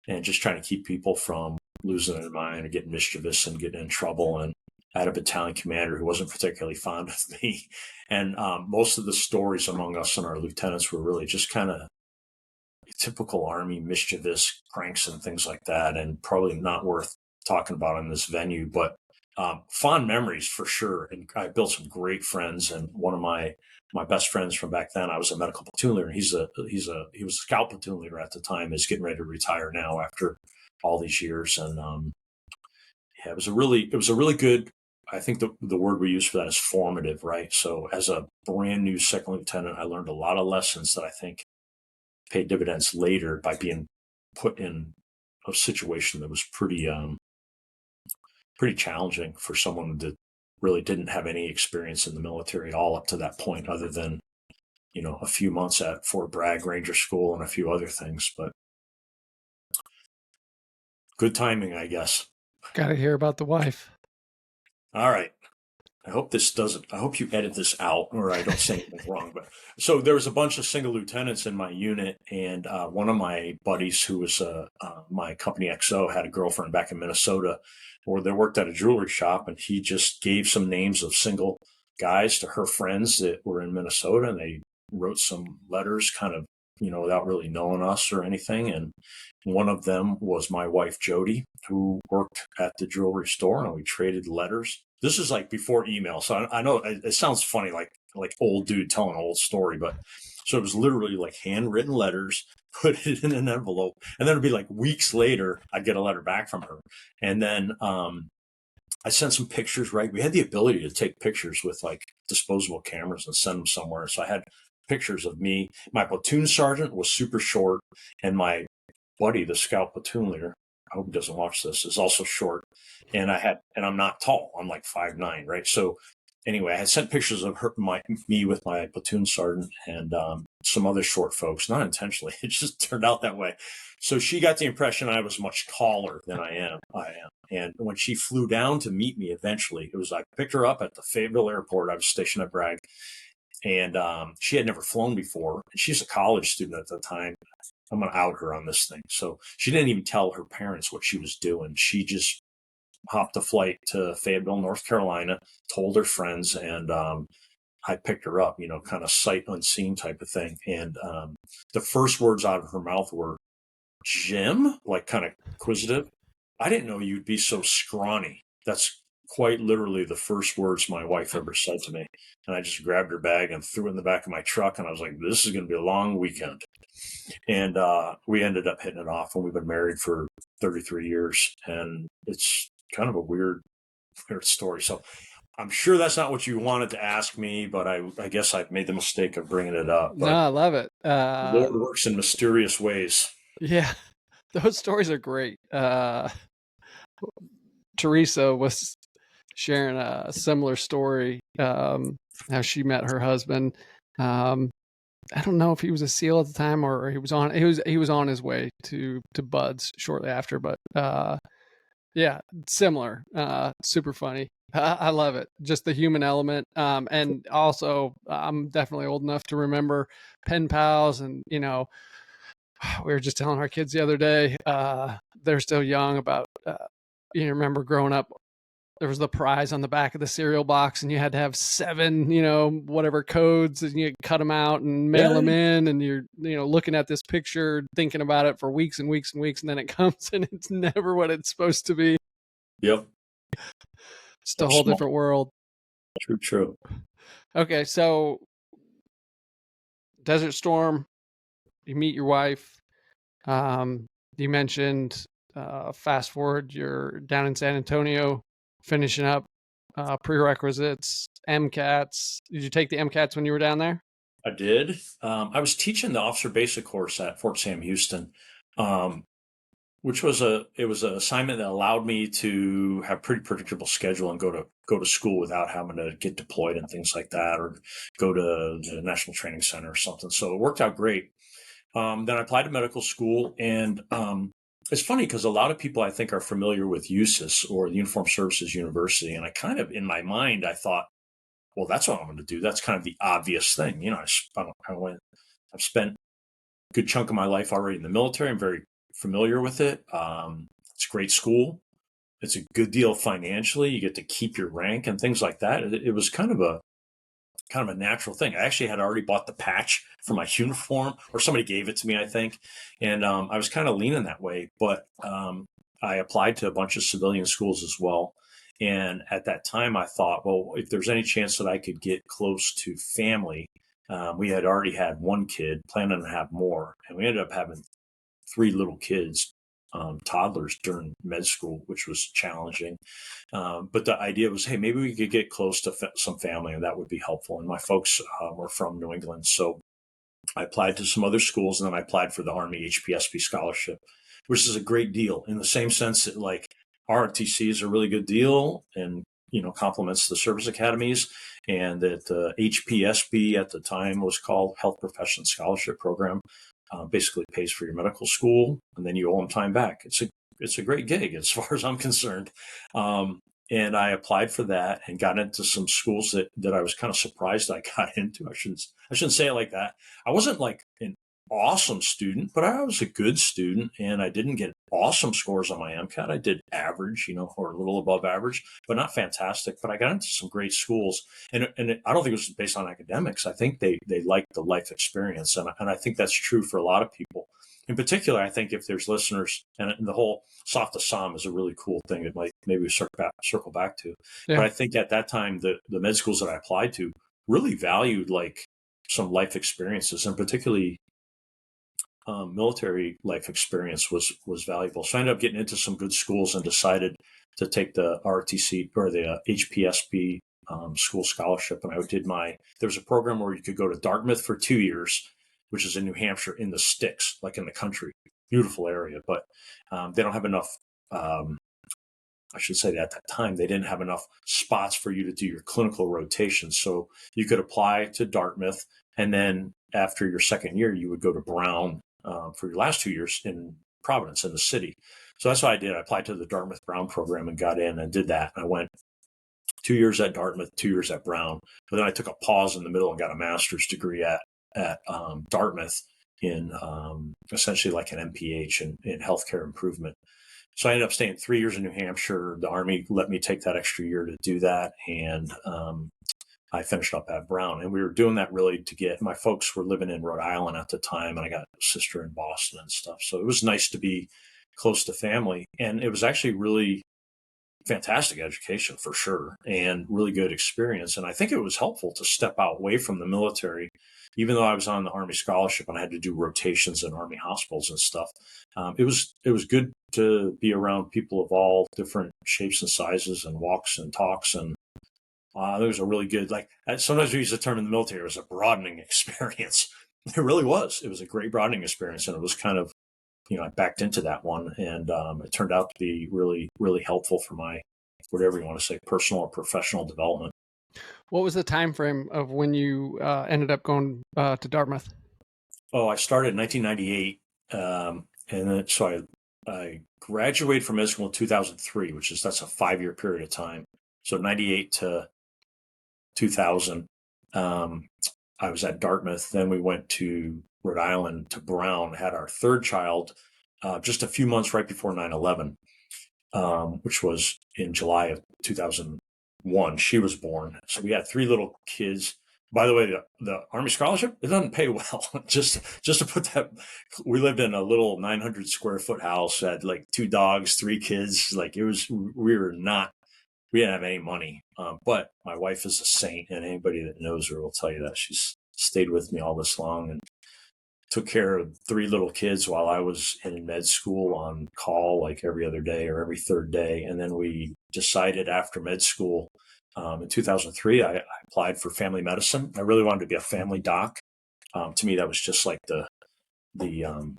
and just trying to keep people from losing their mind or getting mischievous and getting in trouble. And I had a battalion commander who wasn't particularly fond of me. And most of the stories among us and our lieutenants were really just kind of typical Army mischievous pranks and things like that, and probably not worth talking about in this venue, but fond memories for sure. And I built some great friends, and one of my best friends from back then, I was a medical platoon leader. He was a scout platoon leader at the time, is getting ready to retire now after all these years. And it was a really good, I think the word we use for that is formative, right? So as a brand new second lieutenant, I learned a lot of lessons that I think paid dividends later by being put in a situation that was pretty challenging for someone that really didn't have any experience in the military at all up to that point, other than a few months at Fort Bragg Ranger School and a few other things. But good timing, I guess. Got to hear about the wife. All right. I hope you edit this out or I don't say anything wrong. But so there was a bunch of single lieutenants in my unit, and one of my buddies who was my company XO had a girlfriend back in Minnesota, where they worked at a jewelry shop, and he just gave some names of single guys to her friends that were in Minnesota, and they wrote some letters kind of, without really knowing us or anything. And one of them was my wife, Jody, who worked at the jewelry store, and we traded letters. This is like before email. So I know it sounds funny, like old dude telling an old story, but so it was literally like handwritten letters, put it in an envelope, and then it'd be like weeks later, I'd get a letter back from her. And then I sent some pictures, right? We had the ability to take pictures with like disposable cameras and send them somewhere. So I had pictures of me. My platoon sergeant was super short, and my buddy, the scout platoon leader, I hope he doesn't watch this, is also short. And I'm not tall. I'm like 5'9", right? So anyway, I had sent pictures of me with my platoon sergeant and some other short folks, not intentionally. It just turned out that way. So she got the impression I was much taller than I am. And when she flew down to meet me eventually, it was like, I picked her up at the Fayetteville airport. I was stationed at Bragg. And she had never flown before. And she's a college student at the time. I'm going to out her on this thing. So she didn't even tell her parents what she was doing. She just hopped a flight to Fayetteville, North Carolina, told her friends, and I picked her up, kind of sight unseen type of thing. And the first words out of her mouth were, "Jim?" Like kind of inquisitive. "I didn't know you'd be so scrawny." That's quite literally the first words my wife ever said to me. And I just grabbed her bag and threw it in the back of my truck. And I was like, this is going to be a long weekend. And we ended up hitting it off, and we've been married for 33 years. And it's kind of a weird story. So I'm sure that's not what you wanted to ask me, but I guess I've made the mistake of bringing it up. No, But I love it. the Lord works in mysterious ways. Yeah, those stories are great. Teresa was sharing a similar story, how she met her husband. I don't know if he was a SEAL at the time or he was on his way to Buds shortly after, but yeah, similar. Super funny. I love it. Just the human element. And also I'm definitely old enough to remember pen pals, and we were just telling our kids the other day, they're still young, about remember growing up, there was the prize on the back of the cereal box, and you had to have 7, whatever codes, and you cut them out and mail them in, and you're, looking at this picture, thinking about it for weeks and weeks and weeks, and then it comes and it's never what it's supposed to be. Yep. It's a whole different world. True. Okay, so Desert Storm, you meet your wife. You mentioned, fast forward, you're down in San Antonio finishing up prerequisites, MCATs. Did you take the MCATs when you were down there? I did. I was teaching the officer basic course at Fort Sam Houston, which was an assignment that allowed me to have pretty predictable schedule and go to school without having to get deployed and things like that, or go to the National Training Center or something. So it worked out great. Then I applied to medical school, and it's funny because a lot of people, I think, are familiar with USUS, or the Uniformed Services University. And I kind of, in my mind, I thought, well, that's what I'm going to do. That's kind of the obvious thing. I've spent a good chunk of my life already in the military. I'm very familiar with it. It's a great school. It's a good deal financially. You get to keep your rank and things like that. It was kind of a natural thing. I actually had already bought the patch for my uniform, or somebody gave it to me, I think. And I was kind of leaning that way, but I applied to a bunch of civilian schools as well. And at that time I thought, well, if there's any chance that I could get close to family, we had already had one kid, planning to have more. And we ended up having 3 little kids, toddlers, during med school, which was challenging. But the idea was, hey, maybe we could get close to some family, and that would be helpful. And my folks were from New England. So I applied to some other schools, and then I applied for the Army HPSP scholarship, which is a great deal in the same sense that, like, ROTC is a really good deal and, complements the service academies, and that HPSB at the time was called Health Profession Scholarship Program. Basically pays for your medical school, and then you owe them time back. It's a great gig as far as I'm concerned. And I applied for that and got into some schools that I was kind of surprised I got into. I shouldn't say it like that. I wasn't like an awesome student, but I was a good student, and I didn't get awesome scores on my MCAT. I did average, or a little above average, but not fantastic. But I got into some great schools, and I don't think it was based on academics. I think they liked the life experience, and I think that's true for a lot of people. In particular, I think if there's listeners, and the whole soft Assam is a really cool thing that might maybe circle back to. Yeah. But I think at that time, the med schools that I applied to really valued like some life experiences, and particularly military life experience was valuable. So I ended up getting into some good schools and decided to take the RTC or the HPSB school scholarship. And there was a program where you could go to Dartmouth for 2 years, which is in New Hampshire, in the sticks, like in the country. Beautiful area, but they don't have enough. I should say that at that time, they didn't have enough spots for you to do your clinical rotations. So you could apply to Dartmouth, and then after your second year, you would go to Brown for your last 2 years in Providence, in the city. So that's what I did. I applied to the Dartmouth Brown program and got in and did that. I went 2 years at Dartmouth, 2 years at Brown. But then I took a pause in the middle and got a master's degree at Dartmouth in essentially like an MPH in healthcare improvement. So I ended up staying 3 years in New Hampshire. The Army let me take that extra year to do that. And I finished up at Brown. And we were doing that really my folks were living in Rhode Island at the time, and I got a sister in Boston and stuff. So it was nice to be close to family. And it was actually really fantastic education for sure, and really good experience. And I think it was helpful to step out away from the military, even though I was on the Army scholarship and I had to do rotations in Army hospitals and stuff. It was good to be around people of all different shapes and sizes and walks and talks. And there was a really good, sometimes we use the term in the military, it was a broadening experience. It really was. It was a great broadening experience. And it was kind of, I backed into that one, and it turned out to be really, really helpful for my, whatever you want to say, personal or professional development. What was the time frame of when you ended up going to Dartmouth? Oh, I started in 1998, and then so I graduated from med school in 2003, that's a 5-year period of time. So 98 to 2000, I was at Dartmouth. Then we went to Rhode Island to Brown, had our third child just a few months right before 9/11, which was in July of 2001. She was born. So we had 3 little kids. By the way, the Army scholarship, it doesn't pay well. just to put that, we lived in a little 900 square foot house, had like 2 dogs, 3 kids. We didn't have any money. But my wife is a saint, and anybody that knows her will tell you that. She's stayed with me all this long and took care of 3 little kids while I was in med school on call, like every other day or every third day. And then we decided after med school, in 2003, I applied for family medicine. I really wanted to be a family doc. To me, that was just like the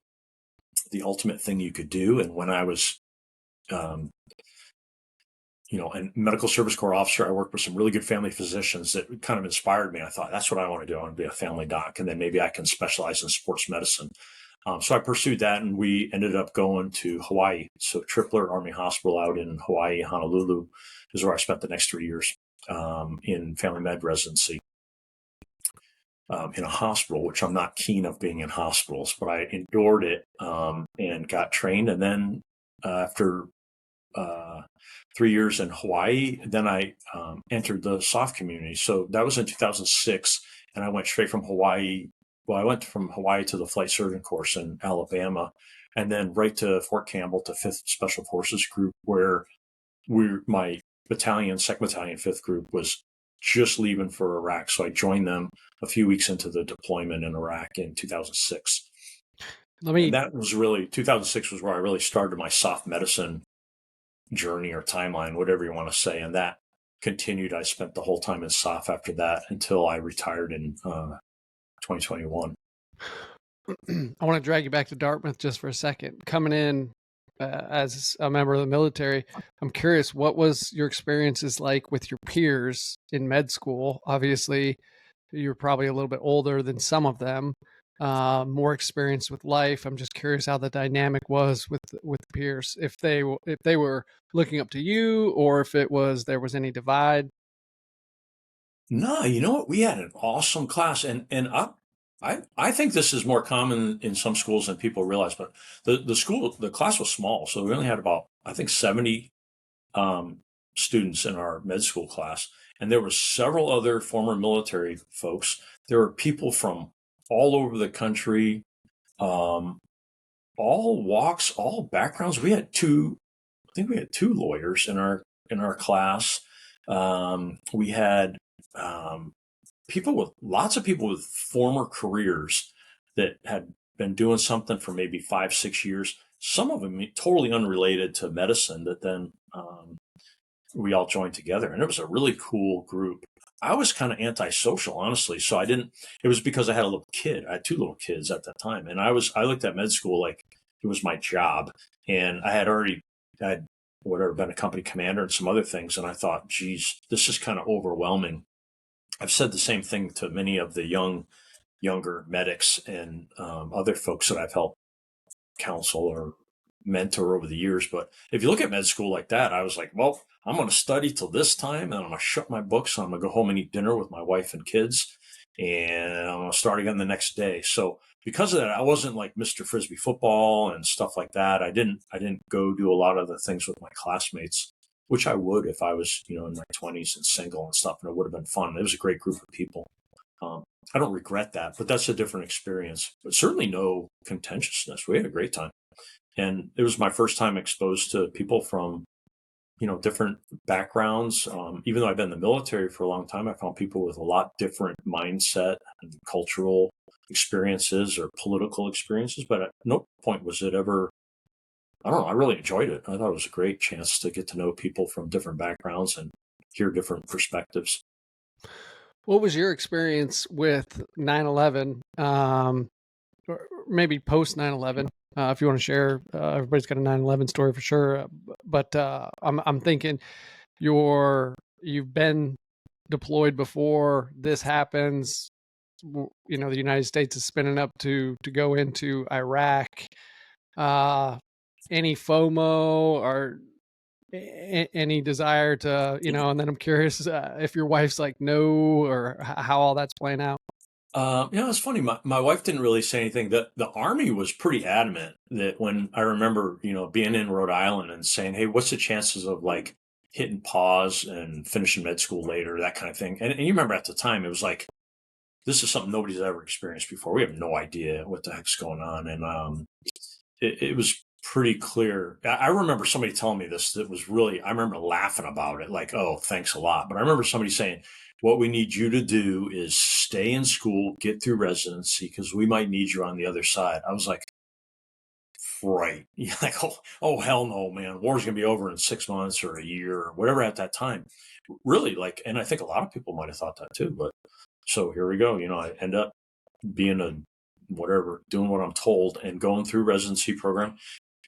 ultimate thing you could do. And when I was, a medical service corps officer, I worked with some really good family physicians that kind of inspired me. I thought, that's what I want to do. I want to be a family doc, and then maybe I can specialize in sports medicine. So I pursued that, and we ended up going to Hawaii. So Tripler Army Hospital out in Hawaii, Honolulu, is where I spent the next 3 years in family med residency in a hospital, which I'm not keen of being in hospitals, but I endured it and got trained. And then after 3 years in Hawaii, then I entered the SOF community. So that was in 2006, and I went straight from Hawaii. Well, I went from Hawaii to the flight surgeon course in Alabama, and then right to Fort Campbell to 5th Special Forces Group, where my battalion, 2nd Battalion, 5th Group was just leaving for Iraq. So I joined them a few weeks into the deployment in Iraq in 2006. And that was really, 2006 was where I really started my SOF medicine journey or timeline, whatever you want to say. And that continued. I spent the whole time in SOF after that until I retired in 2021. I want to drag you back to Dartmouth just for a second. Coming in as a member of the military, I'm curious, what was your experiences like with your peers in med school? Obviously, you're probably a little bit older than some of them, more experienced with life. I'm just curious how the dynamic was with peers, if they were looking up to you, or if there was any divide. No, you know what? We had an awesome class, and I think this is more common in some schools than people realize. But the class was small, so we only had about, I think, 70 students in our med school class, and there were several other former military folks. There were people from all over the country, all walks, all backgrounds. I think we had 2 lawyers in our class. We had lots of people with former careers that had been doing something for maybe 5-6 years. Some of them totally unrelated to medicine that then we all joined together, and it was a really cool group. I was kind of antisocial, honestly. So it was because I had a little kid. I had two little kids at that time. And I looked at med school like it was my job. And I'd whatever, been a company commander and some other things. And I thought, geez, this is kind of overwhelming. I've said the same thing to many of the younger medics and other folks that I've helped counsel or mentor over the years. But if you look at med school like that, I was like, well, I'm going to study till this time, and I'm going to shut my books, and I'm going to go home and eat dinner with my wife and kids, and I'm going to start again the next day. So because of that, I wasn't like Mr. Frisbee football and stuff like that. I didn't go do a lot of the things with my classmates, which I would if I was, in my 20s and single and stuff, and it would have been fun. It was a great group of people. I don't regret that, but that's a different experience. But certainly no contentiousness. We had a great time. And it was my first time exposed to people from, different backgrounds. Even though I've been in the military for a long time, I found people with a lot different mindset and cultural experiences or political experiences. But at no point was it ever, I don't know, I really enjoyed it. I thought it was a great chance to get to know people from different backgrounds and hear different perspectives. What was your experience with 9/11? Or maybe post 9/11, if you want to share. Everybody's got a 9/11 story for sure, but I'm thinking you've been deployed before. This happens. The United States is spinning up to go into Iraq. Any FOMO or any desire to, and then I'm curious if your wife's like no, or how all that's playing out. It's funny. My wife didn't really say anything. The Army was pretty adamant that when I remember, being in Rhode Island and saying, hey, what's the chances of like hitting pause and finishing med school later, that kind of thing. And you remember at the time, it was like, this is something nobody's ever experienced before. We have no idea what the heck's going on. And it was pretty clear. I remember somebody telling me this that was really, I remember laughing about it, like, oh, thanks a lot. But I remember somebody saying, what we need you to do is stay in school, get through residency, because we might need you on the other side. I was like, right. Like, oh, hell no, man. War's going to be over in 6 months or a year or whatever at that time. Really, like, and I think a lot of people might have thought that too. But so here we go. I end up being doing what I'm told and going through residency program.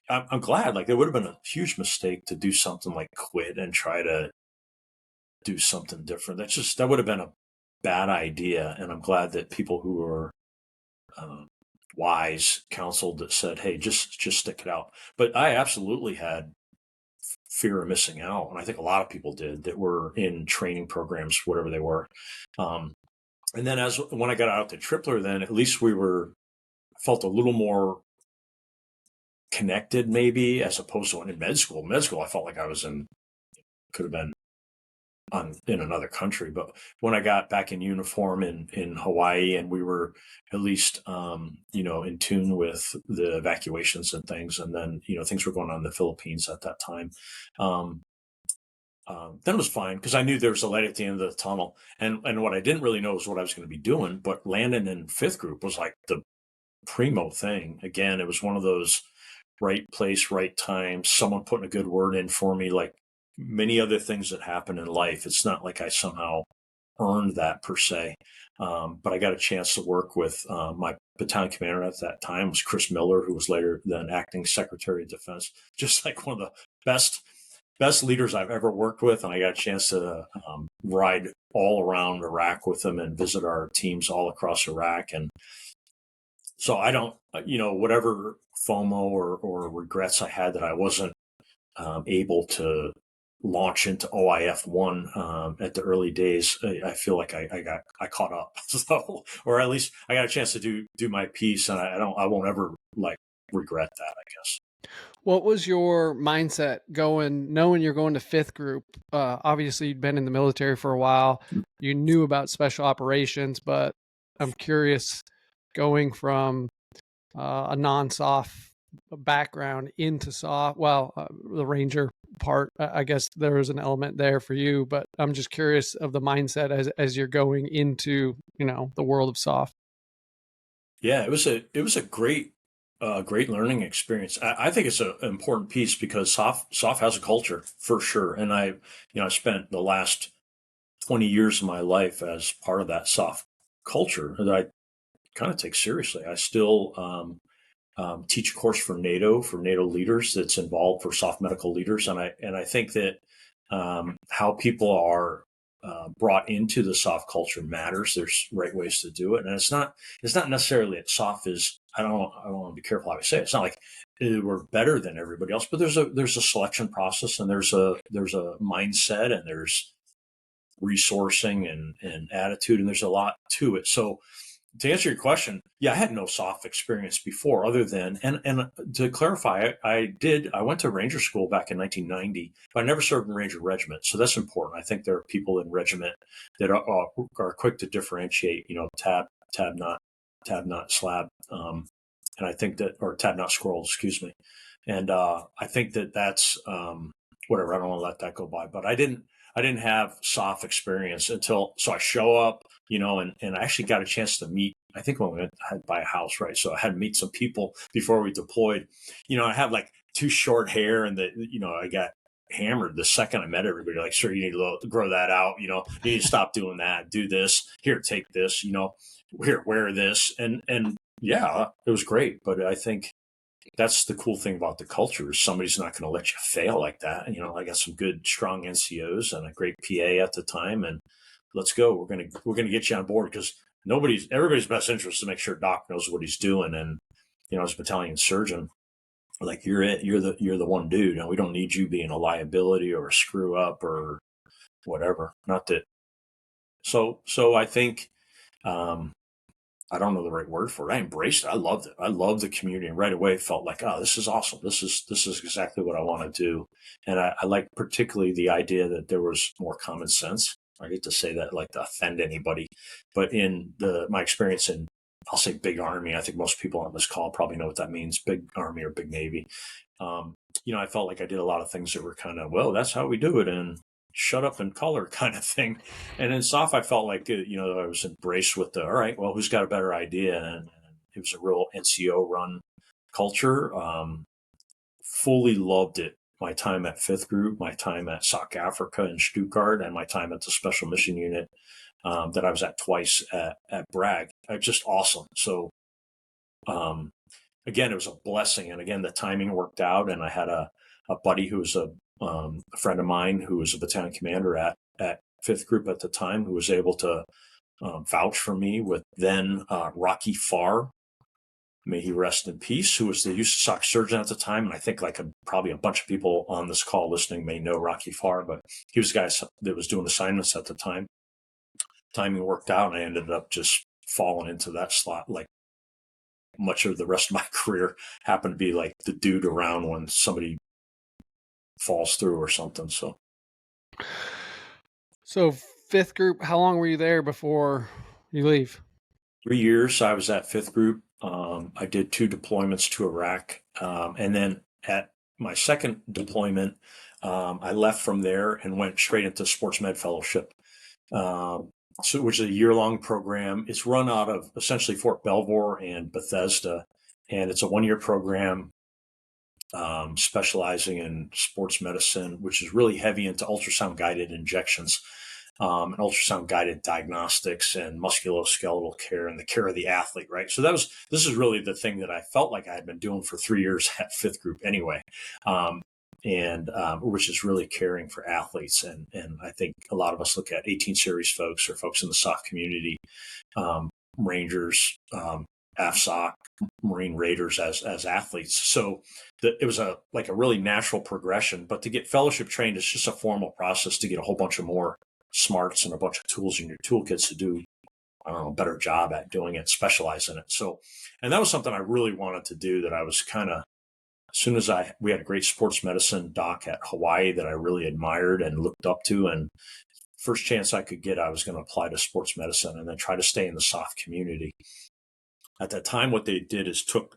I'm glad. Like, it would have been a huge mistake to do something like quit and try to do something different. That would have been a bad idea. And I'm glad that people who are wise counseled that said, hey, just stick it out. But I absolutely had fear of missing out. And I think a lot of people did that were in training programs, whatever they were. And then when I got out to Tripler, then at least felt a little more connected maybe, as opposed to in med school. Med school, I felt like I was could have been in another country. But when I got back in uniform in Hawaii, and we were at least, in tune with the evacuations and things, and then, things were going on in the Philippines at that time. Then it was fine because I knew there was a light at the end of the tunnel. And what I didn't really know was what I was going to be doing. But landing in fifth group was like the primo thing. Again, it was one of those right place, right time, someone putting a good word in for me, like many other things that happen in life. It's not like I somehow earned that per se. But I got a chance to work with my battalion commander at that time was Chris Miller, who was later then acting Secretary of Defense, just like one of the best leaders I've ever worked with. And I got a chance to ride all around Iraq with him and visit our teams all across Iraq. And so I don't, whatever FOMO or regrets I had that I wasn't able to launch into OIF 1 at the early days, I feel like I caught up. So, or at least I got a chance to do my piece, and I won't ever like regret that, I guess. What was your mindset knowing you're going to fifth group? Obviously you'd been in the military for a while. You knew about special operations, but I'm curious, going from a non-SOF background into SOF, the Ranger part, I guess there was an element there for you, but I'm just curious of the mindset as you're going into, the world of SOF. Yeah, it was a great Great learning experience. I think it's an important piece because SOF has a culture for sure. And I spent the last 20 years of my life as part of that SOF culture that I kind of take seriously. I still teach a course for NATO leaders that's involved for SOF medical leaders. And I think that how people are brought into the SOF culture matters. There's right ways to do it, and it's not necessarily that SOF is. I don't want to be careful how I say it. It's not like we're better than everybody else, but there's a selection process, and there's a mindset, and there's resourcing and attitude, and there's a lot to it. So to answer your question, yeah, I had no SOF experience before other than, and to clarify, I went to Ranger School back in 1990, but I never served in Ranger Regiment. So that's important. I think there are people in regiment that are quick to differentiate, tab, not slab. And I think that, or tab, not scroll, excuse me. And I think that's whatever. I don't want to let that go by, but I didn't have SOF experience so I show up, and I actually got a chance to meet, I think when we had to buy a house, right? So I had to meet some people before we deployed. I had like too short hair, and I got hammered the second I met everybody. Like, sir, you need to grow that out. You need to stop doing that. Do this. Here, take this. Here, wear this. And yeah, it was great. But I think that's the cool thing about the culture is somebody's not going to let you fail like that. I got some good, strong NCOs and a great PA at the time, and let's go. We're gonna get you on board because everybody's best interest is to make sure Doc knows what he's doing. And as a battalion surgeon, like you're the one dude, and we don't need you being a liability or a screw up or whatever. Not that. So I think. I don't know the right word for it. I embraced it. I loved it. I loved the community, and right away felt like, oh, this is awesome. This is exactly what I want to do. And I like particularly the idea that there was more common sense. I hate to say that like to offend anybody, but in my experience in, I'll say big Army, I think most people on this call probably know what that means, big Army or big Navy. I felt like I did a lot of things that were kind of, well, that's how we do it, and shut up and color kind of thing. And in SOF, I felt like, I was embraced with all right, well, who's got a better idea? And it was a real NCO run culture. Fully loved it. My time at 5th Group, my time at SOC Africa in Stuttgart, and my time at the Special Mission Unit that I was at twice at Bragg. Just awesome. So, again, it was a blessing. And again, the timing worked out. And I had a buddy who was a friend of mine who was a battalion commander at 5th Group at the time, who was able to vouch for me with then Rocky Farr, may he rest in peace, who was the USASOC surgeon at the time. And I think probably a bunch of people on this call listening may know Rocky Farr, but he was the guy that was doing assignments at the time. Timing worked out, and I ended up just falling into that slot. Like much of the rest of my career happened to be like the dude around when somebody falls through or something. So 5th Group, how long were you there before you leave? 3 years I was at 5th Group. I did 2 deployments to Iraq. And then at my second deployment, I left from there and went straight into Sports Med Fellowship, which is a year-long program. It's run out of essentially Fort Belvoir and Bethesda, and it's a 1-year program specializing in sports medicine, which is really heavy into ultrasound-guided injections, and ultrasound-guided diagnostics and musculoskeletal care and the care of the athlete, right? So this is really the thing that I felt like I had been doing for 3 years at 5th Group anyway, and which is really caring for athletes. And I think a lot of us look at 18 series folks or folks in the SOC community, Rangers, AFSOC, Marine Raiders as athletes. So it was a really natural progression. But to get fellowship trained is just a formal process to get a whole bunch of more smarts and a bunch of tools in your toolkits to do, I don't know, a better job at doing it, specialize in it. So, and that was something I really wanted to do, that I was kind of, as soon as we had a great sports medicine doc at Hawaii that I really admired and looked up to, and first chance I could get, I was going to apply to sports medicine and then try to stay in the SOF community. At that time, what they did is took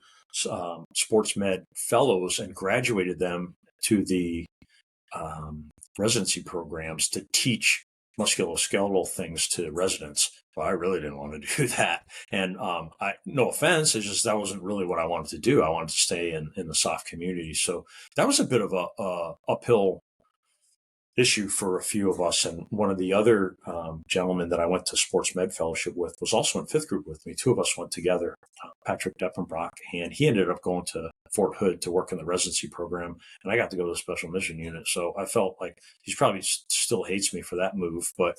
sports med fellows and graduated them to the residency programs to teach musculoskeletal things to residents. Well, I really didn't want to do that. And no offense, it's just that wasn't really what I wanted to do. I wanted to stay in the soft community. So that was a bit of a uphill issue for a few of us. And one of the other gentlemen that I went to sports med fellowship with was also in fifth group with me. Two of us went together, Patrick Deppenbrock, and he ended up going to Fort Hood to work in the residency program. And I got to go to the special mission unit. So I felt like he's probably still hates me for that move. But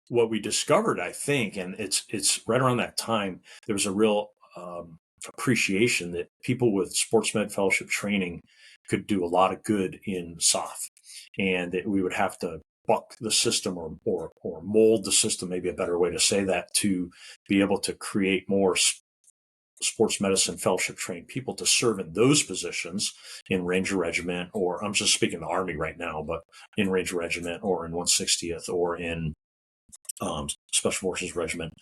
what we discovered, I think, and it's right around that time, there was a real appreciation that people with sports med fellowship training could do a lot of good in SOF, and that we would have to buck the system or mold the system, maybe a better way to say that, to be able to create more sports medicine fellowship trained people to serve in those positions in Ranger Regiment, or I'm just speaking the Army right now, but in Ranger Regiment or in 160th or in Special Forces Regiment.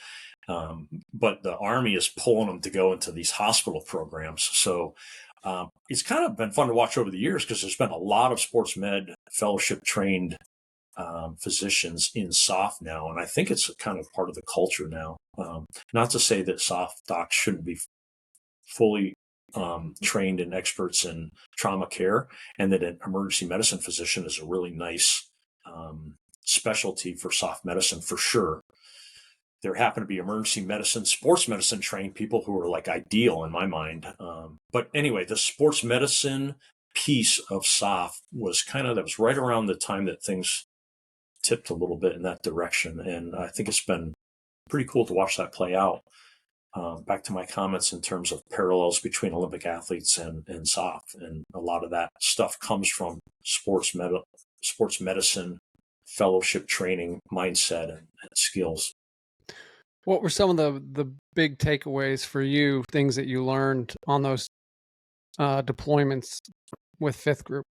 But the Army is pulling them to go into these hospital programs. So it's kind of been fun to watch over the years because there's been a lot of sports med fellowship trained physicians in SOF now. And I think it's kind of part of the culture now. Not to say that SOF docs shouldn't be fully trained and experts in trauma care, and that an emergency medicine physician is a really nice specialty for soft medicine for sure. There happen to be emergency medicine, sports medicine trained people who are like ideal in my mind. But anyway, the sports medicine piece of SOF was that was right around the time that things tipped a little bit in that direction. And I think it's been pretty cool to watch that play out. Back to my comments in terms of parallels between Olympic athletes and SOF. And a lot of that stuff comes from sports medicine fellowship training mindset and skills. What were some of the big takeaways for you, things that you learned on those deployments with fifth group?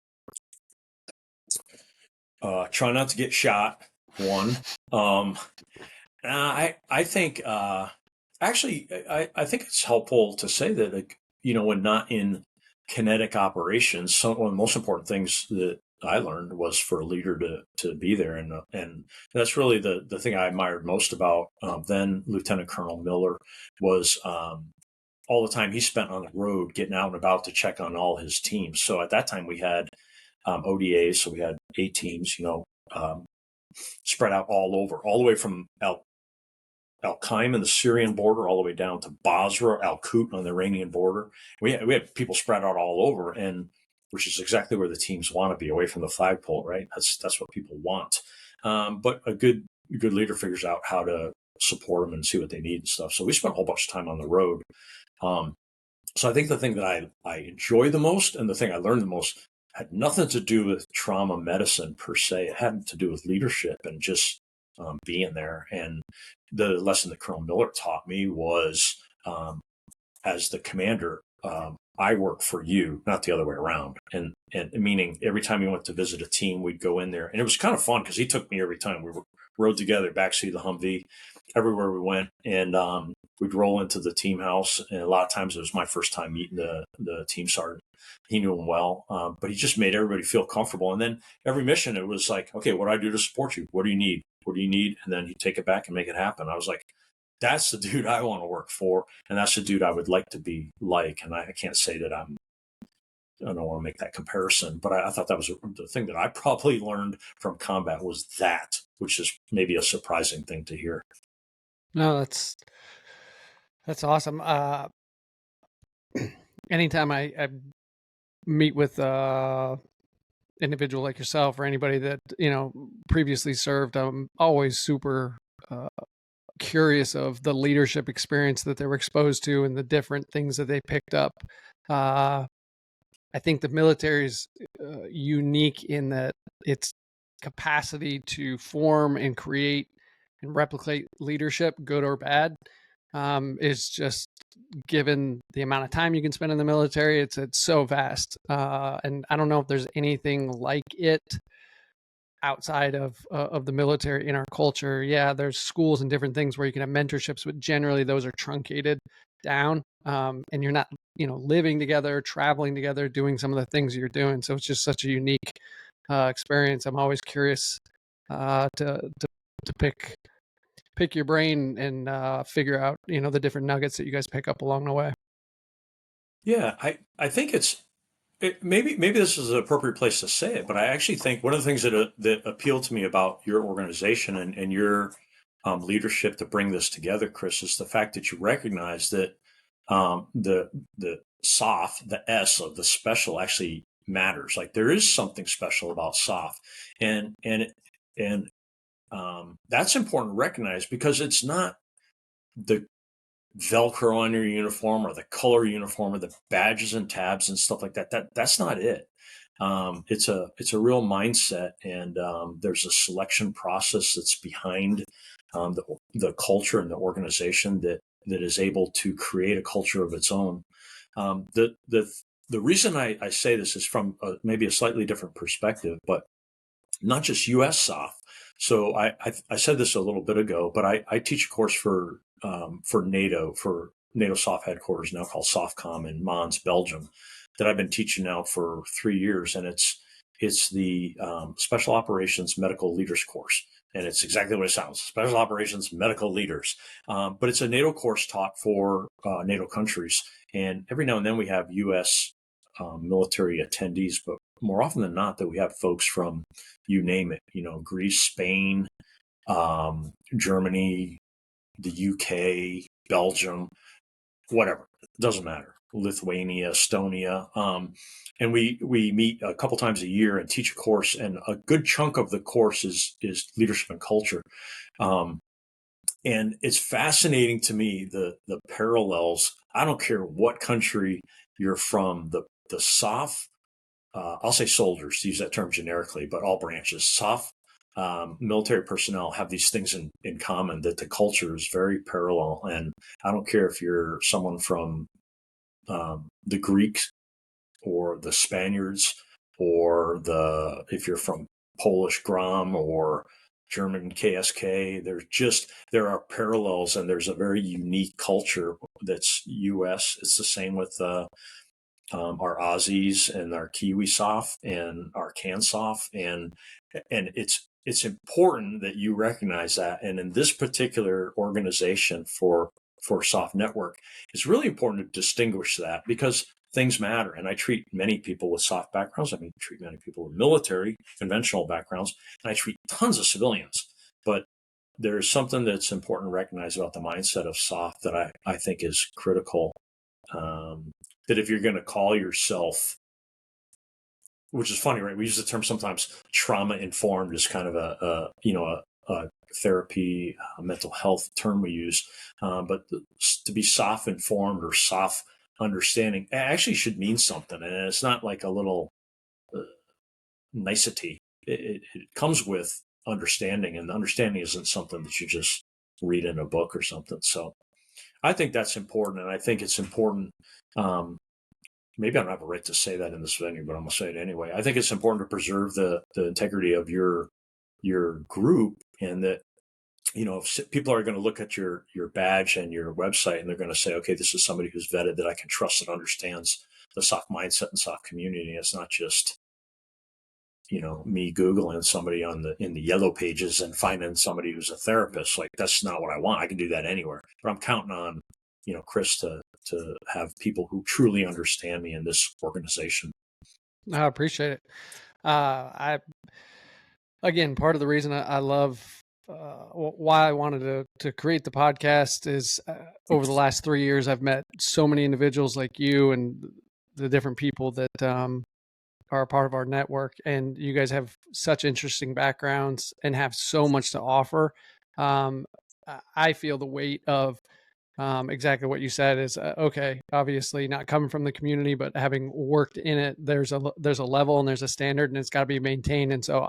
Try not to get shot. One. I think actually I think it's helpful to say that when not in kinetic operations, one of the most important things that I learned was for a leader to be there, and that's really the thing I admired most about then Lieutenant Colonel Miller was all the time he spent on the road getting out and about to check on all his teams. So at that time we had ODAs, so we had 8 teams, spread out all over, all the way from Al-Qaim in the Syrian border, all the way down to Basra, Al-Qut on the Iranian border. We had people spread out all over, and which is exactly where the teams want to be, away from the flagpole, right? That's what people want. But a good leader figures out how to support them and see what they need and stuff. So we spent a whole bunch of time on the road. So I think the thing that I enjoy the most and the thing I learned the most had nothing to do with trauma medicine per se. It had to do with leadership and just being there. And the lesson that Colonel Miller taught me was, as the commander, I work for you, not the other way around. And meaning every time he went to visit a team, we'd go in there, and it was kind of fun because he took me every time. We rode together, backseat of the Humvee, everywhere we went, and we'd roll into the team house. And a lot of times it was my first time meeting the team sergeant. He knew him well, but he just made everybody feel comfortable. And then every mission, it was like, okay, what do I do to support you? What do you need? What do you need? And then he'd take it back and make it happen. I was like, that's the dude I want to work for, and that's the dude I would like to be like. And I can't say that I don't want to make that comparison, but I thought that was the thing that I probably learned from combat was that, which is maybe a surprising thing to hear. No, that's awesome. Anytime I meet with individual like yourself or anybody that previously served, I'm always super curious of the leadership experience that they were exposed to and the different things that they picked up. I think the military is unique in that its capacity to form and create and replicate leadership, good or bad, is just, given the amount of time you can spend in the military, it's so vast. And I don't know if there's anything like it outside of the military in our culture. Yeah, there's schools and different things where you can have mentorships, but generally those are truncated down, and you're not, living together, traveling together, doing some of the things you're doing. So it's just such a unique experience. I'm always curious to pick your brain and figure out, the different nuggets that you guys pick up along the way. Yeah, I think maybe this is an appropriate place to say it, but I actually think one of the things that appealed to me about your organization and your leadership to bring this together, Chris, is the fact that you recognize that the soft, the S of the special actually matters. Like there is something special about soft, and that's important to recognize because it's not the Velcro on your uniform or the color uniform or the badges and tabs and stuff like that. That's not it. It's a real mindset, and there's a selection process that's behind the culture and the organization that is able to create a culture of its own. The reason I say this is from maybe a slightly different perspective, but not just U.S. SOF. So I said this a little bit ago, but I teach a course for NATO SOF headquarters now called SOFCOM in Mons, Belgium, that I've been teaching now for 3 years, and it's the Special Operations Medical Leaders course, and it's exactly what it sounds: Special Operations Medical Leaders. But it's a NATO course taught for NATO countries, and every now and then we have U.S. Military attendees, but more often than not, that we have folks from, you name it, Greece, Spain, Germany, the UK, Belgium, whatever, it doesn't matter, Lithuania, Estonia. And we meet a couple times a year and teach a course, and a good chunk of the course is leadership and culture. And it's fascinating to me, the parallels. I don't care what country you're from, the SOF, I'll say soldiers, to use that term generically, but all branches, SOF military personnel have these things in common, that the culture is very parallel. And I don't care if you're someone from the Greeks or the Spaniards, or if you're from Polish Grom or German KSK, there are parallels, and there's a very unique culture that's U.S. It's the same with our Aussies and our Kiwi SOF and our Can SOF, and it's important that you recognize that. And in this particular organization for SOF Network, it's really important to distinguish that, because things matter. And I treat many people with SOF backgrounds. I treat many people with military, conventional backgrounds, and I treat tons of civilians. But there's something that's important to recognize about the mindset of SOF that I think is critical. That if you're going to call yourself, which is funny, right? We use the term sometimes trauma informed as kind of a therapy, mental health term we use. But to be SOF informed or SOF understanding actually should mean something. And it's not like a little nicety. It comes with understanding, and understanding isn't something that you just read in a book or something. So I think that's important. And I think it's important. Maybe I don't have a right to say that in this venue, but I'm going to say it anyway. I think it's important to preserve the integrity of your group, and that, if people are going to look at your badge and your website, and they're going to say, okay, this is somebody who's vetted, that I can trust and understands the SOF mindset and SOF community. It's not just, me Googling somebody in the yellow pages and finding somebody who's a therapist. Like, that's not what I want. I can do that anywhere, but I'm counting on, Chris to have people who truly understand me in this organization. I appreciate it. Again, part of the reason I love why I wanted to create the podcast is over the last 3 years, I've met so many individuals like you and the different people that are a part of our network, and you guys have such interesting backgrounds and have so much to offer. I feel the weight of exactly what you said is okay. Obviously, not coming from the community, but having worked in it, there's a level and there's a standard, and it's got to be maintained. And so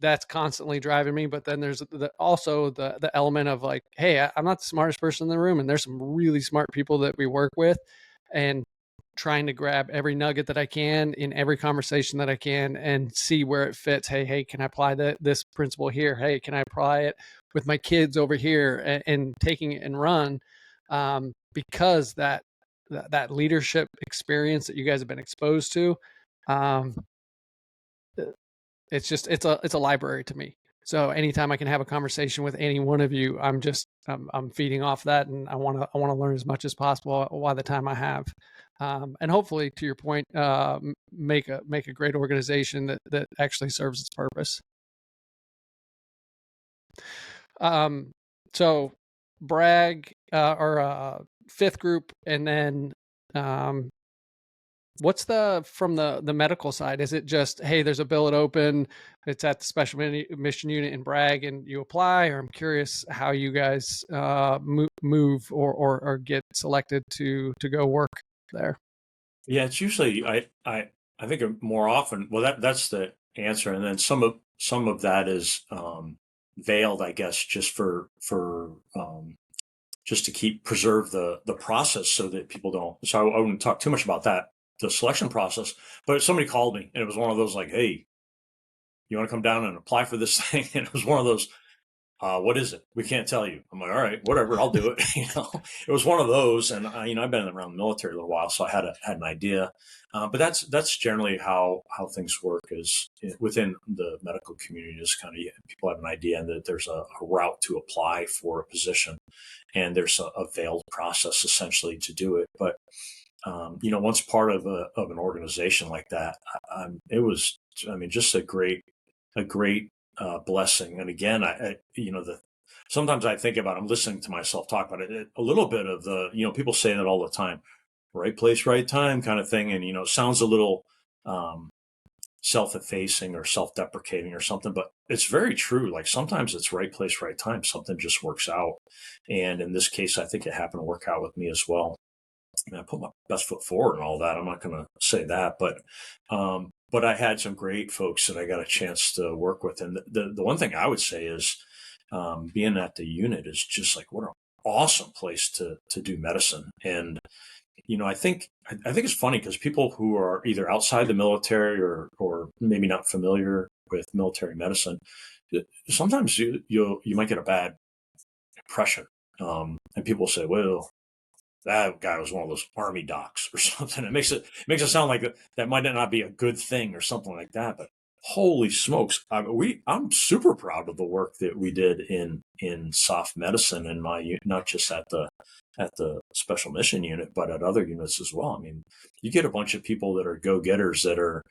that's constantly driving me. But then there's also the element of like, hey, I'm not the smartest person in the room, and there's some really smart people that we work with, and trying to grab every nugget that I can in every conversation that I can and see where it fits. Hey, can I apply this principle here? Hey, can I apply it with my kids over here, and taking it and run? Because that leadership experience that you guys have been exposed to, it's a library to me. So anytime I can have a conversation with any one of you, I'm feeding off that, and I want to learn as much as possible while the time I have, and hopefully, to your point, make a great organization that actually serves its purpose. So Bragg, or fifth group, and then what's from the medical side? Is it just, hey, there's a billet open, it's at the special mission unit in Bragg, and you apply? Or I'm curious how you guys move or get selected to go work there. Yeah, it's usually I think more often. Well, that's the answer, and then some of that is veiled, I guess, just for just to preserve the process so that people don't. So I wouldn't talk too much about that, the selection process. But somebody called me, and it was one of those like, "Hey, you want to come down and apply for this thing?" And it was one of those, what is it? We can't tell you. I'm like, all right, whatever, I'll do it. It was one of those, and I've been around the military a little while, so I had an idea. But that's generally how things work is within the medical community. Is kind of people have an idea, and that there's a route to apply for a position, and there's a veiled process essentially to do it. But once part of an organization like that, it was, just a great blessing. And again, sometimes I think about, I'm listening to myself talk about it, a little bit of the, people say that all the time, right place, right time kind of thing. And, it sounds a little self-effacing or self-deprecating or something, but it's very true. Like sometimes it's right place, right time. Something just works out. And in this case, I think it happened to work out with me as well. I put my best foot forward and all that. I'm not going to say that, but I had some great folks that I got a chance to work with. And the one thing I would say is being at the unit is just like, what an awesome place to do medicine. And, I think it's funny because people who are either outside the military or maybe not familiar with military medicine, sometimes you might get a bad impression. And people say, well, that guy was one of those army docs or something. It makes it sound like that might not be a good thing or something like that. But holy smokes, I'm super proud of the work that we did in soft medicine in my, not just at the special mission unit, but at other units as well. I mean, you get a bunch of people that are go-getters that are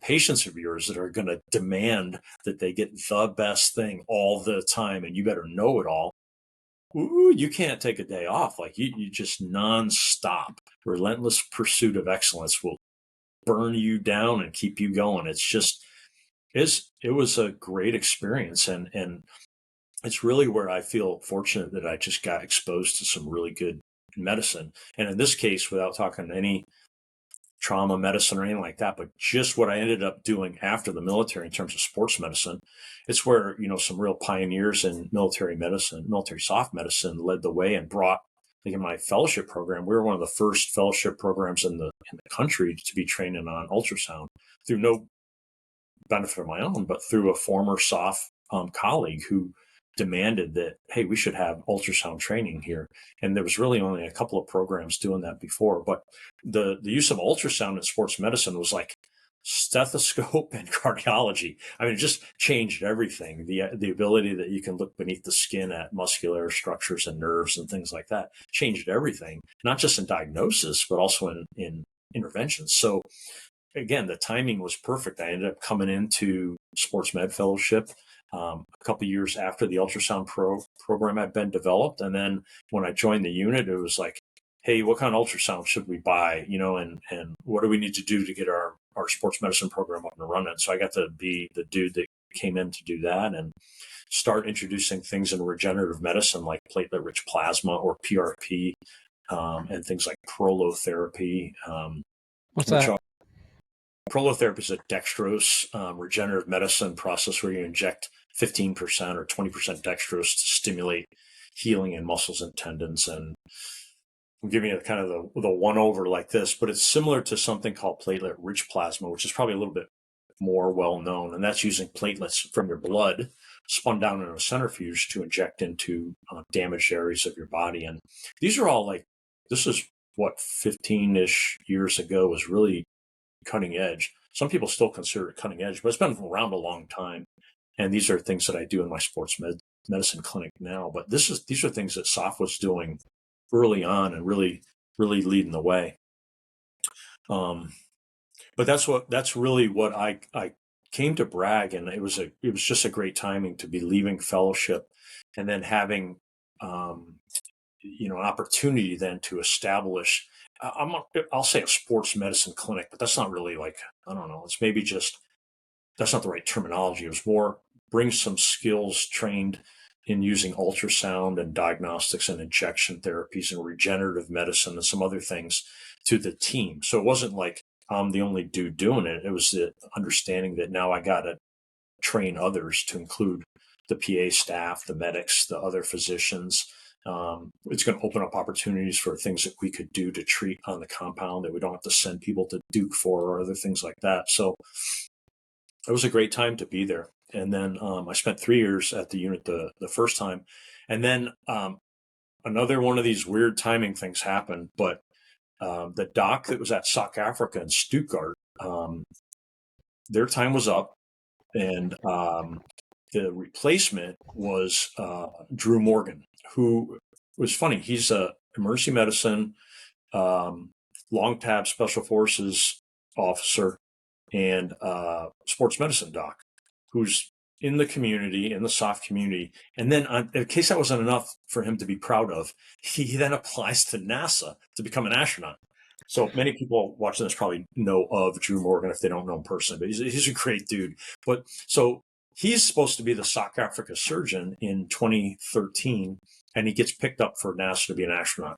patients of yours that are going to demand that they get the best thing all the time, and you better know it all. Ooh, you can't take a day off. Like you just nonstop, relentless pursuit of excellence will burn you down and keep you going. It was a great experience. And it's really where I feel fortunate that I just got exposed to some really good medicine. And in this case, without talking any trauma medicine or anything like that, but just what I ended up doing after the military in terms of sports medicine, it's where, some real pioneers in military medicine, military soft medicine led the way and brought, like in my fellowship program, we were one of the first fellowship programs in the country to be training on ultrasound through no benefit of my own, but through a former soft colleague who demanded that, hey, we should have ultrasound training here. And there was really only a couple of programs doing that before. But the use of ultrasound in sports medicine was like stethoscope and cardiology. I mean, it just changed everything. The ability that you can look beneath the skin at muscular structures and nerves and things like that changed everything, not just in diagnosis, but also in interventions. So again, the timing was perfect. I ended up coming into sports med fellowship a couple of years after the ultrasound program had been developed. And then when I joined the unit, it was like, hey, what kind of ultrasound should we buy? And what do we need to do to get our sports medicine program up and running? So I got to be the dude that came in to do that and start introducing things in regenerative medicine like platelet-rich plasma or PRP, and things like prolotherapy. What's that? Prolotherapy is a dextrose regenerative medicine process where you inject 15% or 20% dextrose to stimulate healing in muscles and tendons. And I'm giving you kind of the one over like this, but it's similar to something called platelet-rich plasma, which is probably a little bit more well known. And that's using platelets from your blood spun down in a centrifuge to inject into damaged areas of your body. And these are all this is what 15-ish years ago was really cutting edge. some people still consider it cutting edge, but it's been around a long time. And these are things that I do in my sports medicine clinic now. But these are things that SOF was doing early on and really leading the way. But that's really what I came to Bragg, and it was just a great timing to be leaving fellowship and then having an opportunity then to establish I'll say a sports medicine clinic, but that's not really like, I don't know, it's maybe just, that's not the right terminology. It was more bring some skills trained in using ultrasound and diagnostics and injection therapies and regenerative medicine and some other things to the team. So it wasn't like I'm the only dude doing it. It was the understanding that now I got to train others to include the PA staff, the medics, the other physicians. It's going to open up opportunities for things that we could do to treat on the compound that we don't have to send people to Duke for or other things like that. So it was a great time to be there. And then I spent 3 years at the unit the first time. And then another one of these weird timing things happened. But the doc that was at SOC Africa in Stuttgart, their time was up. And the replacement was Drew Morgan, who was funny. He's a emergency medicine, long tab special forces officer, and sports medicine doc, who's in the community, in the SOF community. And then in case that wasn't enough for him to be proud of, he then applies to NASA to become an astronaut. So many people watching this probably know of Drew Morgan if they don't know him personally, but he's a great dude. But so he's supposed to be the SOC Africa surgeon in 2013, and he gets picked up for NASA to be an astronaut.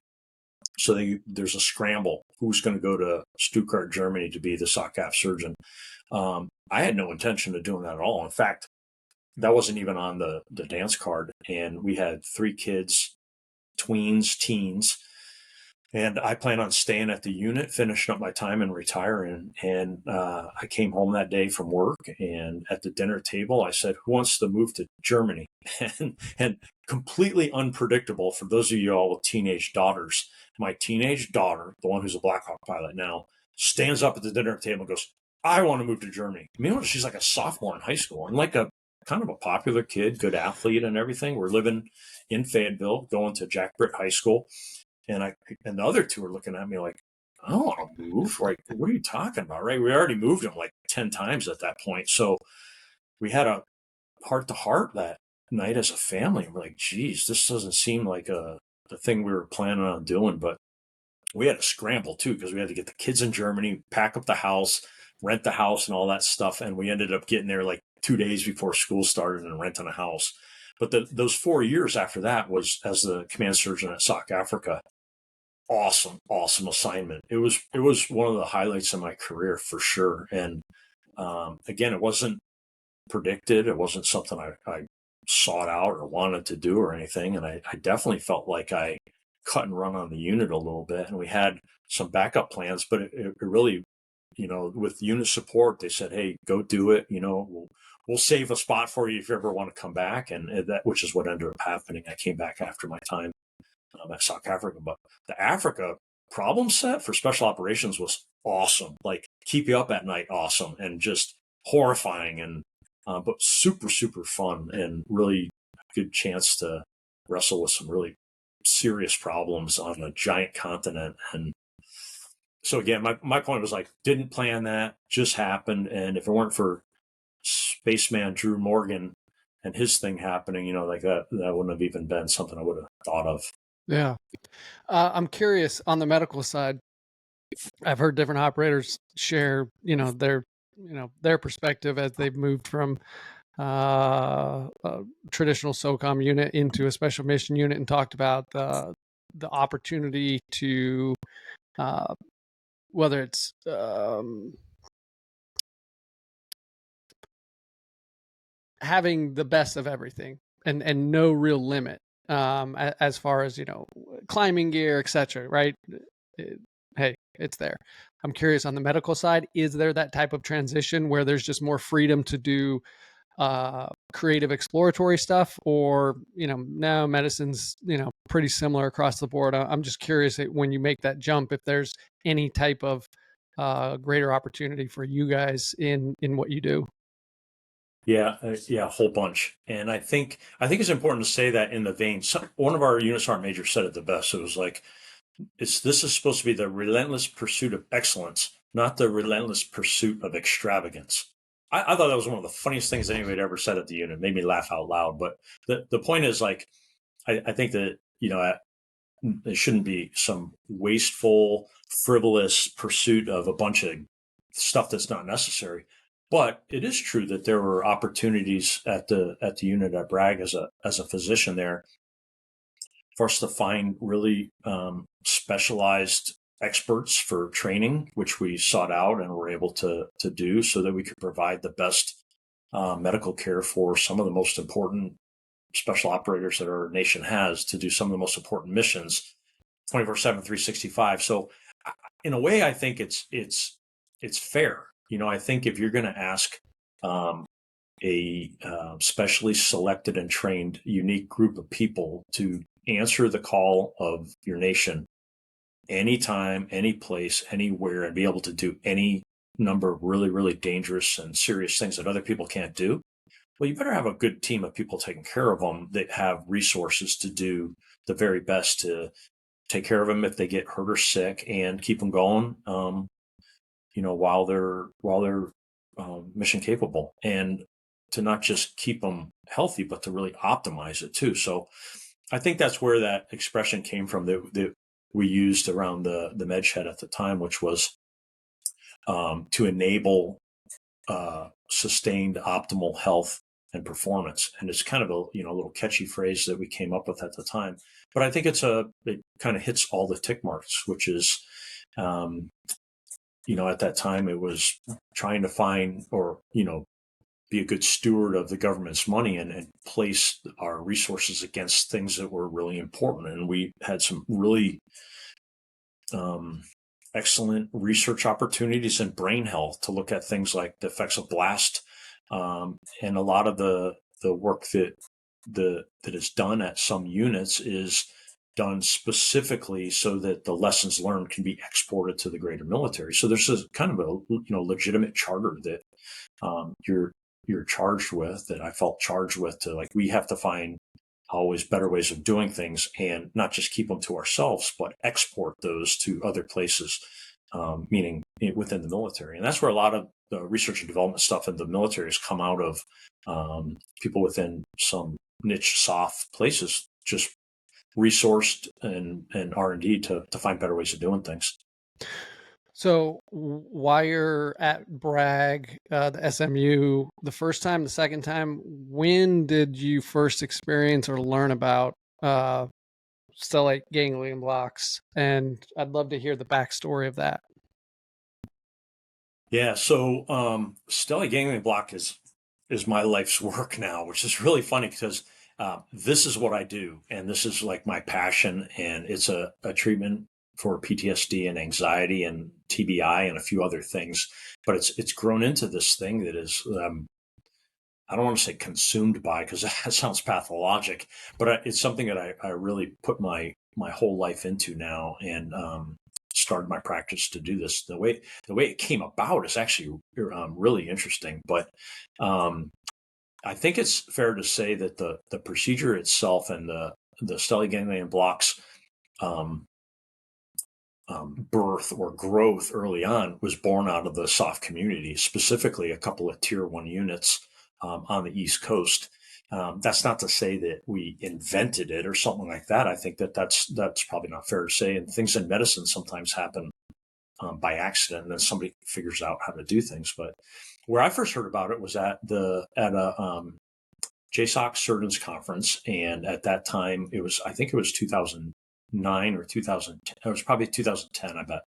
So there's a scramble. Who's going to go to Stuttgart, Germany to be the SOC Af surgeon? I had no intention of doing that at all. In fact, that wasn't even on the dance card. And we had 3 kids, tweens, teens. And I plan on staying at the unit, finishing up my time and retiring. And I came home that day from work, and at the dinner table, I said, who wants to move to Germany? And completely unpredictable for those of you all with teenage daughters. My teenage daughter, the one who's a Black Hawk pilot now, stands up at the dinner table and goes, I want to move to Germany. Meanwhile, she's like a sophomore in high school and like a kind of a popular kid, good athlete and everything. We're living in Fayetteville, going to Jack Britt High School. And the other 2 are looking at me like, I don't want to move. Like, what are you talking about? Right? We already moved them like 10 times at that point. So we had a heart to heart that night as a family. We're like, geez, this doesn't seem like the thing we were planning on doing. But we had to scramble too, because we had to get the kids in Germany, pack up the house, rent the house and all that stuff. And we ended up getting there like 2 days before school started and renting a house. But those 4 years after that was as the command surgeon at SOC Africa. Awesome assignment. It was one of the highlights of my career for sure. And again, it wasn't predicted. It wasn't something I sought out or wanted to do or anything. And I definitely felt like I cut and run on the unit a little bit. And we had some backup plans, but it really, with unit support, they said, hey, go do it. We'll save a spot for you if you ever want to come back. And which is what ended up happening. I came back after my time at SOC Africa, but the Africa problem set for special operations was awesome. Like, keep you up at night, awesome, and just horrifying, and but super fun, and really good chance to wrestle with some really serious problems on a giant continent. And so again, my point was like, didn't plan that, just happened. And if it weren't for spaceman Drew Morgan and his thing happening, like that wouldn't have even been something I would have thought of. Yeah. I'm curious on the medical side. I've heard different operators share, their perspective as they've moved from a traditional SOCOM unit into a special mission unit, and talked about the opportunity to, whether it's having the best of everything and no real limit. As far as, climbing gear, etc. Right? Hey, it's there. I'm curious on the medical side, is there that type of transition where there's just more freedom to do creative exploratory stuff, or, now medicine's, pretty similar across the board? I'm just curious when you make that jump, if there's any type of greater opportunity for you guys in what you do? Yeah, a whole bunch. And I think it's important to say that in the vein. One of our unit sergeant majors said it the best. It was like, this is supposed to be the relentless pursuit of excellence, not the relentless pursuit of extravagance. I thought that was one of the funniest things anybody had ever said at the unit. It made me laugh out loud. But the point is, like, I think that, there shouldn't be some wasteful, frivolous pursuit of a bunch of stuff that's not necessary. But it is true that there were opportunities at the unit at Bragg as a physician there for us to find really specialized experts for training, which we sought out and were able to do so that we could provide the best medical care for some of the most important special operators that our nation has to do some of the most important missions 24/7, 365. So in a way, I think it's fair. I think if you're going to ask a specially selected and trained unique group of people to answer the call of your nation anytime, any place, anywhere, and be able to do any number of really, really dangerous and serious things that other people can't do, well, you better have a good team of people taking care of them that have resources to do the very best to take care of them if they get hurt or sick and keep them going, while they're mission capable, and to not just keep them healthy, but to really optimize it too. So I think that's where that expression came from that we used around the med shed at the time, which was to enable sustained optimal health and performance. And it's kind of a little catchy phrase that we came up with at the time. But I think it kind of hits all the tick marks, which is, at that time it was trying to find or, be a good steward of the government's money and place our resources against things that were really important. And we had some really excellent research opportunities in brain health to look at things like the effects of blast. And a lot of the work that is done at some units is done specifically so that the lessons learned can be exported to the greater military. So there's a kind of a legitimate charter that you're charged with, that I felt charged with, to we have to find always better ways of doing things and not just keep them to ourselves, but export those to other places, meaning within the military. And that's where a lot of the research and development stuff in the military has come out of, people within some niche soft places, just resourced and R&D to find better ways of doing things. So while you're at Bragg, the SMU, the first time, the second time, when did you first experience or learn about stellate ganglion blocks? And I'd love to hear the backstory of that. Yeah, so stellate ganglion block is my life's work now, which is really funny because this is what I do, and this is like my passion, and it's a treatment for PTSD and anxiety and TBI and a few other things. But it's grown into this thing that is, I don't want to say consumed by, because that sounds pathologic, but it's something that I really put my whole life into now, and started my practice to do this. The way it came about is actually really interesting, but I think it's fair to say that the procedure itself and the stellate ganglion blocks birth or growth early on was born out of the SOF community, specifically a couple of tier 1 units on the East Coast. That's not to say that we invented it or something like that. I think that's probably not fair to say. And things in medicine sometimes happen by accident, and then somebody figures out how to do things. But where I first heard about it was at a JSOC Surgeons Conference, and at that time I think it was 2009 or 2010. It was probably 2010, I bet.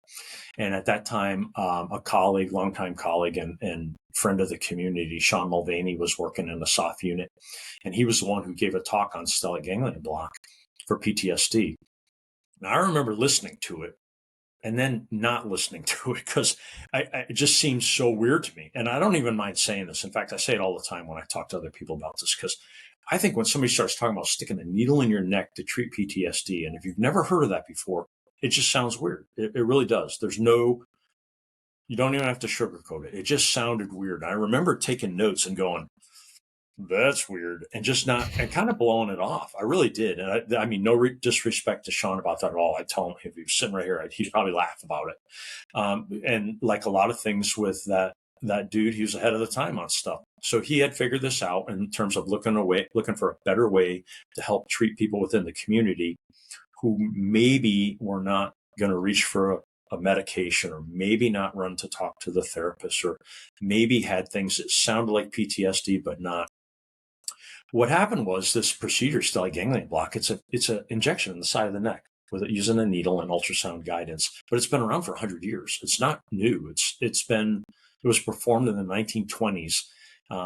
And at that time, a colleague, longtime colleague and friend of the community, Sean Mulvaney, was working in the SOF unit, and he was the one who gave a talk on stellate ganglion block for PTSD. Now, I remember listening to it and then not listening to it because it just seems so weird to me. And I don't even mind saying this. In fact, I say it all the time when I talk to other people about this, because I think when somebody starts talking about sticking a needle in your neck to treat PTSD, and if you've never heard of that before, it just sounds weird. It really does. There's no You don't even have to sugarcoat it. It just sounded weird. I remember taking notes and going, that's weird, and just not, and kind of blowing it off. I really did. And I mean, no disrespect to Sean about that at all. I tell him if he was sitting right here, he'd probably laugh about it. And like a lot of things with that dude, he was ahead of the time on stuff. So he had figured this out in terms of looking for a better way to help treat people within the community who maybe were not going to reach for a medication, or maybe not run to talk to the therapist, or maybe had things that sounded like PTSD but not. What happened was this procedure, Stellate Ganglion Block, it's an injection in the side of the neck with it using a needle and ultrasound guidance, but it's been around for 100 years. It's not new. It was performed in the 1920s.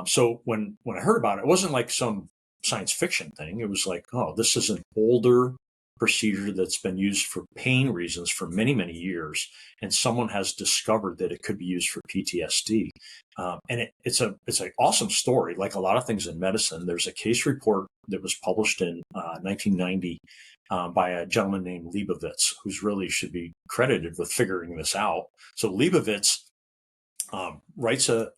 So when I heard about it, it wasn't like some science fiction thing. It was like, oh, this is an older procedure that's been used for pain reasons for many, many years, and someone has discovered that it could be used for PTSD. And it's an awesome story. Like a lot of things in medicine, there's a case report that was published in 1990 by a gentleman named Leibovitz, who's really should be credited with figuring this out. So Leibovitz writes a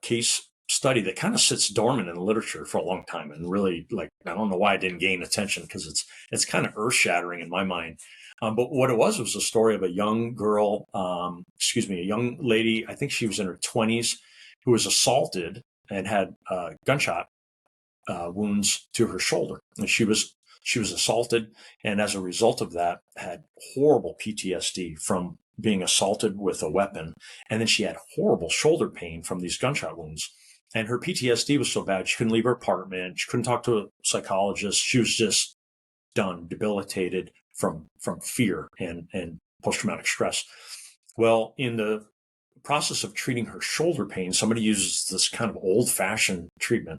case study that kind of sits dormant in the literature for a long time, and really, like, I don't know why it didn't gain attention, because it's kind of earth shattering in my mind. But what it was a story of a young girl, a young lady, I think she was in her 20s, who was assaulted and had gunshot wounds to her shoulder. And she was assaulted, and as a result of that, had horrible PTSD from being assaulted with a weapon. And then she had horrible shoulder pain from these gunshot wounds. And her PTSD was so bad, she couldn't leave her apartment. She couldn't talk to a psychologist. She was just done, debilitated from fear and post-traumatic stress. Well, in the process of treating her shoulder pain, somebody uses this kind of old-fashioned treatment.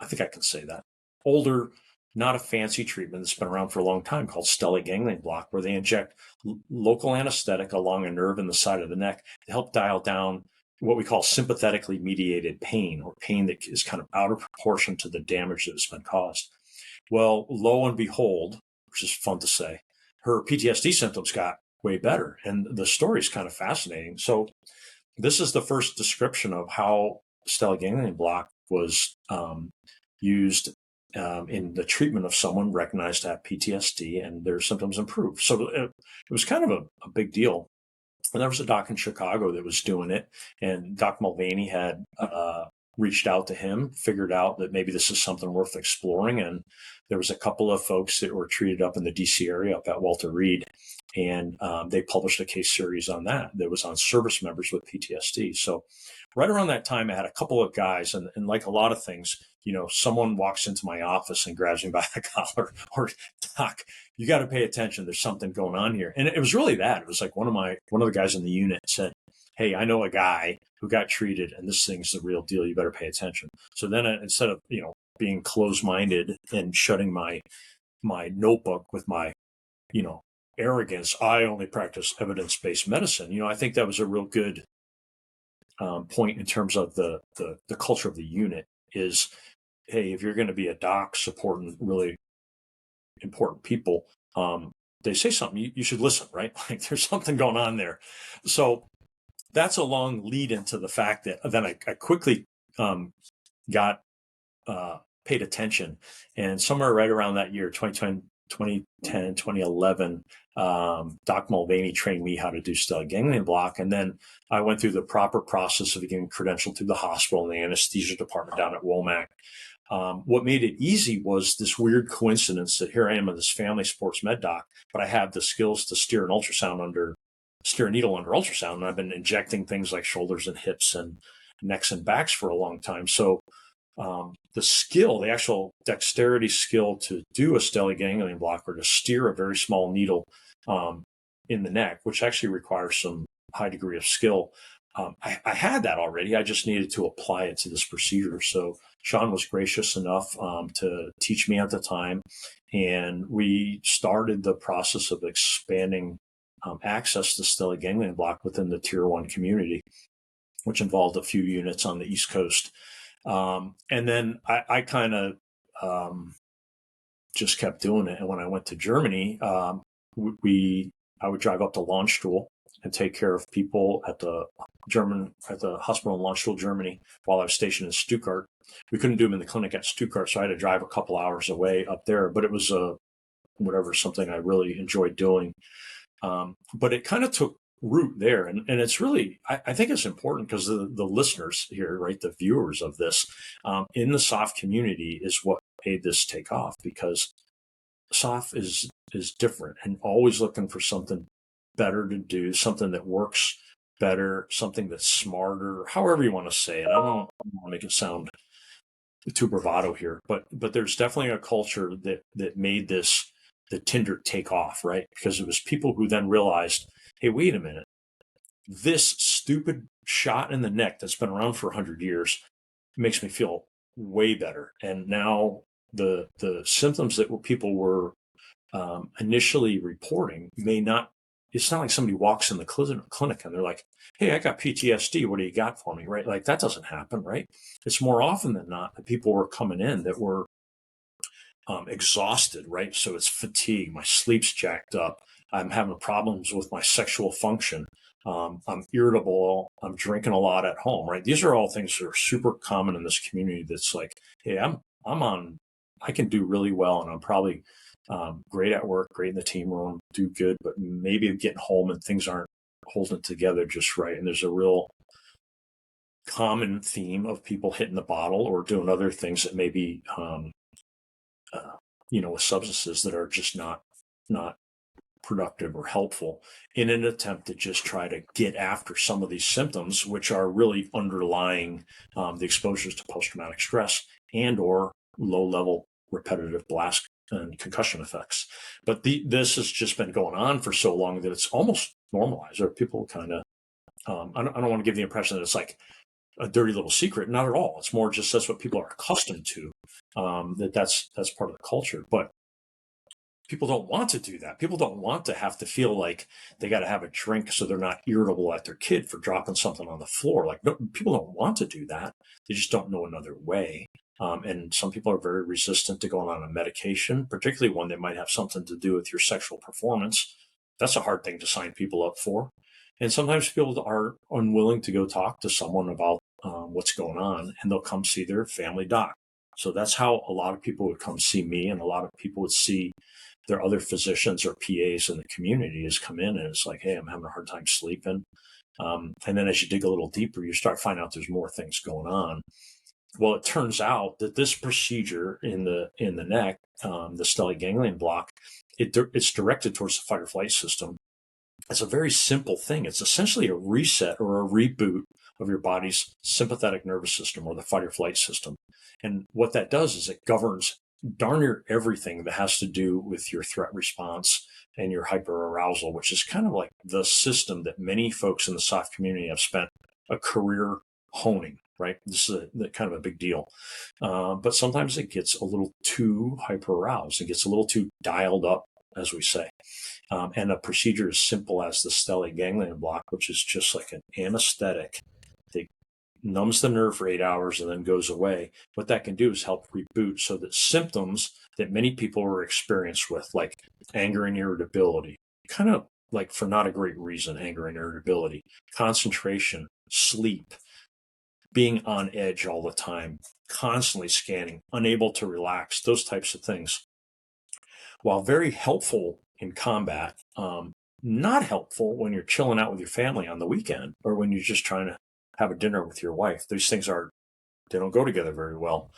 I think I can say that. Older, not a fancy treatment that's been around for a long time, called Stellate Ganglion Block, where they inject local anesthetic along a nerve in the side of the neck to help dial down what we call sympathetically mediated pain, or pain that is kind of out of proportion to the damage that has been caused. Well, lo and behold, which is fun to say, her PTSD symptoms got way better. And the story is kind of fascinating. So this is the first description of how Stellate Ganglion Block was used in the treatment of someone recognized to have PTSD, and their symptoms improved. So it was kind of a big deal. And there was a doc in Chicago that was doing it, and Doc Mulvaney had reached out to him, figured out that maybe this is something worth exploring. And there was a couple of folks that were treated up in the DC area, up at Walter Reed, and they published a case series on that was on service members with PTSD. So right around that time, I had a couple of guys, and like a lot of things, someone walks into my office and grabs me by the collar, or, Doc, you got to pay attention. There's something going on here. And it was really that. It was like one of the guys in the unit said, hey, I know a guy who got treated, and this thing's the real deal. You better pay attention. So then instead of, being closed-minded and shutting my notebook with my, arrogance, I only practice evidence-based medicine. I think that was a real good point in terms of the culture of the unit is, hey, if you're going to be a doc supporting really important people, they say something, you should listen, right? Like there's something going on there. So that's a long lead into the fact that then I quickly got paid attention. And somewhere right around that year, 2010, 2011, Doc Mulvaney trained me how to do Stellate Ganglion Block. And then I went through the proper process of getting credentialed through the hospital and the anesthesia department down at Womack. What made it easy was this weird coincidence that here I am in this family sports med doc, but I have the skills to steer a needle under ultrasound. And I've been injecting things like shoulders and hips and necks and backs for a long time. So the actual dexterity skill to do a Stellate Ganglion Block, or to steer a very small needle in the neck, which actually requires some high degree of skill, I had that already. I just needed to apply it to this procedure. So Sean was gracious enough to teach me at the time, and we started the process of expanding access to Stellate Ganglion Block within the Tier 1 community, which involved a few units on the East Coast. And then I kind of just kept doing it. And when I went to Germany, I would drive up to Launchstuhl and take care of people at the hospital in Landstuhl, Germany, while I was stationed in Stuttgart. We couldn't do them in the clinic at Stuttgart, so I had to drive a couple hours away up there. But it was something I really enjoyed doing. But it kind of took root there, and it's really I think it's important because the listeners here, right, the viewers of this in the SOF community is what made this take off, because SOF is different and always looking for something better to do, something that works better, something that's smarter, however you want to say it. I don't want to make it sound too bravado here, but there's definitely a culture that made the Tinder take off, right? Because it was people who then realized, hey, wait a minute, this stupid shot in the neck that's been around for 100 years makes me feel way better. And now the symptoms that people were initially reporting it's not like somebody walks in the clinic and they're like, hey, I got PTSD. What do you got for me? Right? Like that doesn't happen, right? It's more often than not that people were coming in that were exhausted, right? So it's fatigue. My sleep's jacked up. I'm having problems with my sexual function. I'm irritable. I'm drinking a lot at home, right? These are all things that are super common in this community. That's like, hey, I can do really well, and I'm probably great at work, great in the team room, do good, but maybe I'm getting home and things aren't holding it together just right. And there's a real common theme of people hitting the bottle or doing other things that maybe, with substances that are just not productive or helpful in an attempt to just try to get after some of these symptoms, which are really underlying the exposures to post-traumatic stress and or low-level repetitive blast and concussion effects. But this has just been going on for so long that it's almost normalized, or people kind of, I don't want to give the impression that it's like a dirty little secret. Not at all. It's more just that's what people are accustomed to, that's part of the culture. But people don't want to do that. People don't want to have to feel like they got to have a drink so they're not irritable at their kid for dropping something on the floor. Like, no, people don't want to do that. They just don't know another way. And some people are very resistant to going on a medication, particularly one that might have something to do with your sexual performance. That's a hard thing to sign people up for. And sometimes people are unwilling to go talk to someone about what's going on, and they'll come see their family doc. So that's how a lot of people would come see me, and a lot of people would see their other physicians or PAs in the community is come in and it's like, hey, I'm having a hard time sleeping. And then as you dig a little deeper, you start finding out there's more things going on. Well, it turns out that this procedure in the neck, the stellate ganglion block, it's directed towards the fight or flight system. It's a very simple thing. It's essentially a reset or a reboot of your body's sympathetic nervous system or the fight or flight system. And what that does is it governs darn near everything that has to do with your threat response and your hyperarousal, which is kind of like the system that many folks in the SOF community have spent a career honing, right? This is kind of a big deal. But sometimes it gets a little too hyperaroused. It gets a little too dialed up, as we say. And a procedure as simple as the stellate ganglion block, which is just like an anesthetic that numbs the nerve for 8 hours and then goes away. What that can do is help reboot so that symptoms that many people are experienced with, like anger and irritability, kind of like for not a great reason, anger and irritability, concentration, sleep, being on edge all the time, constantly scanning, unable to relax, those types of things, while very helpful in combat, not helpful when you're chilling out with your family on the weekend or when you're just trying to have a dinner with your wife. These things they don't go together very well.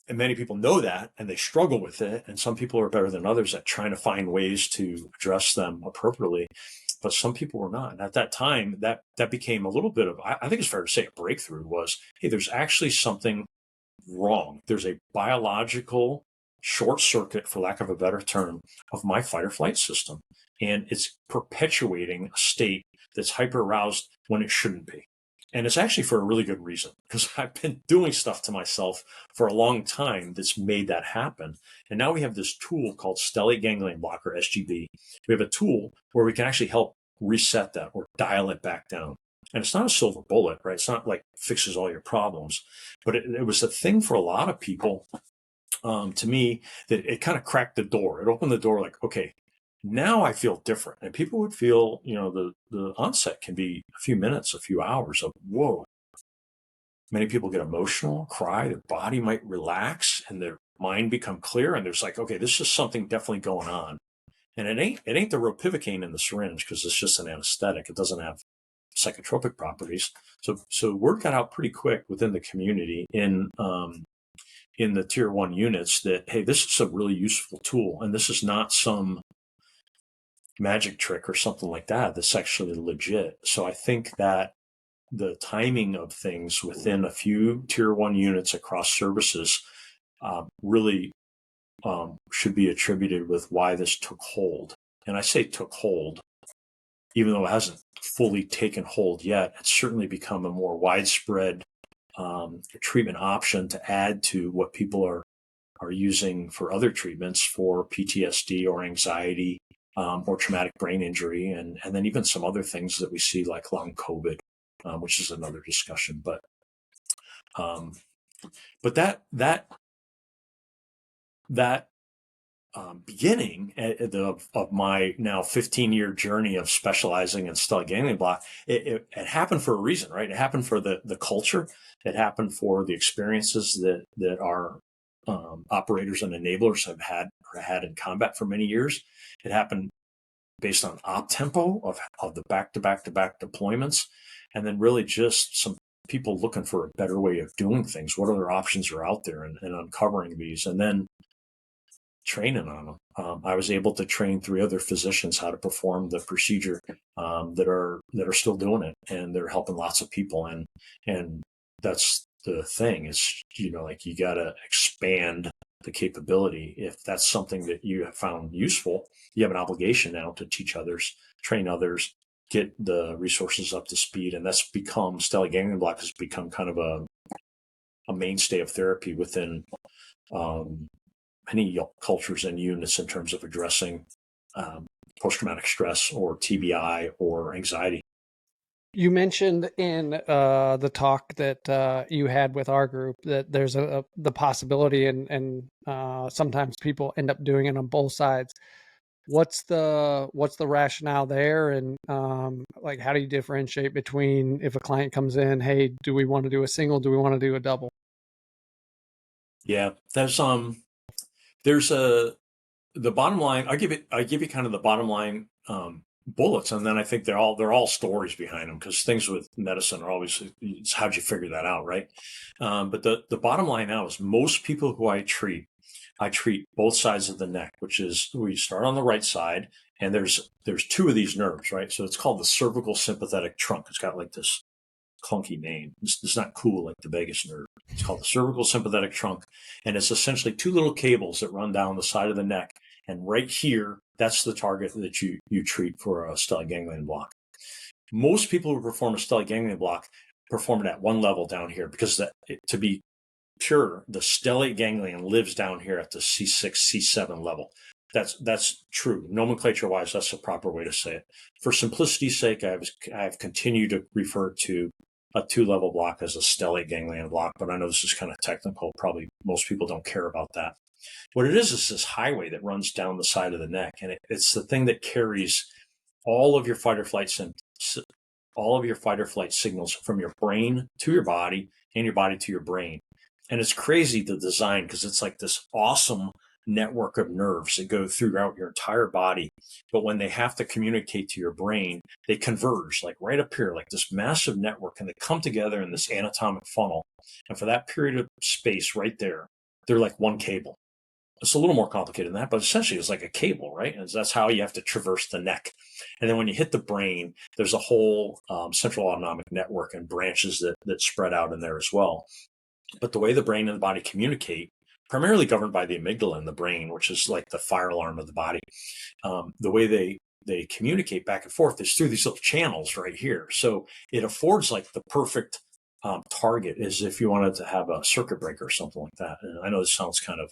And many people know that and they struggle with it. And some people are better than others at trying to find ways to address them appropriately. But some people were not. And at that time, that became a little bit of, I think it's fair to say, a breakthrough was, hey, there's actually something wrong. There's a biological short circuit, for lack of a better term, of my fight or flight system. And it's perpetuating a state that's hyper aroused when it shouldn't be. And it's actually for a really good reason, because I've been doing stuff to myself for a long time that's made that happen. And now we have this tool called Stellate Ganglion Block, or SGB. We have a tool where we can actually help reset that or dial it back down. And it's not a silver bullet, right? It's not like fixes all your problems, but it was a thing for a lot of people, to me, that it kind of cracked the door. It opened the door like, okay, Now I feel different, and people would feel, the onset can be a few minutes, a few hours of whoa. Many people get emotional, cry, their body might relax, and their mind become clear, and there's like, okay, this is something definitely going on. And it ain't the ropivacaine in the syringe, because it's just an anesthetic. It doesn't have psychotropic properties. So word got out pretty quick within the community in the tier 1 units that, hey, this is a really useful tool, and this is not some magic trick or something like that. That's actually legit. So I think that the timing of things within a few tier 1 units across services really should be attributed with why this took hold. And I say took hold, even though it hasn't fully taken hold yet. It's certainly become a more widespread treatment option to add to what people are using for other treatments for PTSD or anxiety or traumatic brain injury, and then even some other things that we see like long COVID, which is another discussion. But that beginning of my now 15-year journey of specializing in stellate ganglion block, it happened for a reason, right? It happened for the culture. It happened for the experiences that our operators and enablers have had in combat for many years. It happened based on op tempo of the back-to-back-to-back deployments, and then really just some people looking for a better way of doing things. What other options are out there, and uncovering these, and then training on them. I was able to train 3 other physicians how to perform the procedure that are still doing it, and they're helping lots of people. And that's the thing is, like, you got to expand the capability. If that's something that you have found useful, you have an obligation now to teach others, train others, get the resources up to speed. And that's become, stellate ganglion block has become kind of a mainstay of therapy within many cultures and units in terms of addressing post-traumatic stress or TBI or anxiety. You mentioned in the talk that you had with our group that there's the possibility, and sometimes people end up doing it on both sides. What's the rationale there, and like, how do you differentiate between, if a client comes in, hey, do we want to do a single, do we want to do a double? Yeah, there's the bottom line. I give you kind of the bottom line bullets, and then I think they're all stories behind them, because things with medicine are always, it's how'd you figure that out, right? But the bottom line now is most people who I treat both sides of the neck, which is, we start on the right side, and there's 2 of these nerves, right? So it's called the cervical sympathetic trunk. It's got like this clunky name. It's not cool like the vagus nerve. It's called the cervical sympathetic trunk, and it's essentially 2 little cables that run down the side of the neck. And right here, that's the target that you treat for a stellate ganglion block. Most people who perform a stellate ganglion block perform it at one level down here, because to be pure, the stellate ganglion lives down here at the C6, C7 level. That's true. Nomenclature-wise, that's the proper way to say it. For simplicity's sake, I've continued to refer to a 2-level block as a stellate ganglion block, but I know this is kind of technical. Probably most people don't care about that. What it is this highway that runs down the side of the neck, and it's the thing that carries all of your fight or flight signals from your brain to your body, and your body to your brain. And it's crazy, the design, because it's like this awesome network of nerves that go throughout your entire body. But when they have to communicate to your brain, they converge like right up here, like this massive network, and they come together in this anatomic funnel. And for that period of space right there, they're like one cable. It's a little more complicated than that, but essentially it's like a cable, right? And that's how you have to traverse the neck. And then when you hit the brain, there's a whole central autonomic network and branches that spread out in there as well. But the way the brain and the body communicate, primarily governed by the amygdala in the brain, which is like the fire alarm of the body, the way they communicate back and forth is through these little channels right here. So it affords like the perfect target, as if you wanted to have a circuit breaker or something like that. And I know this sounds kind of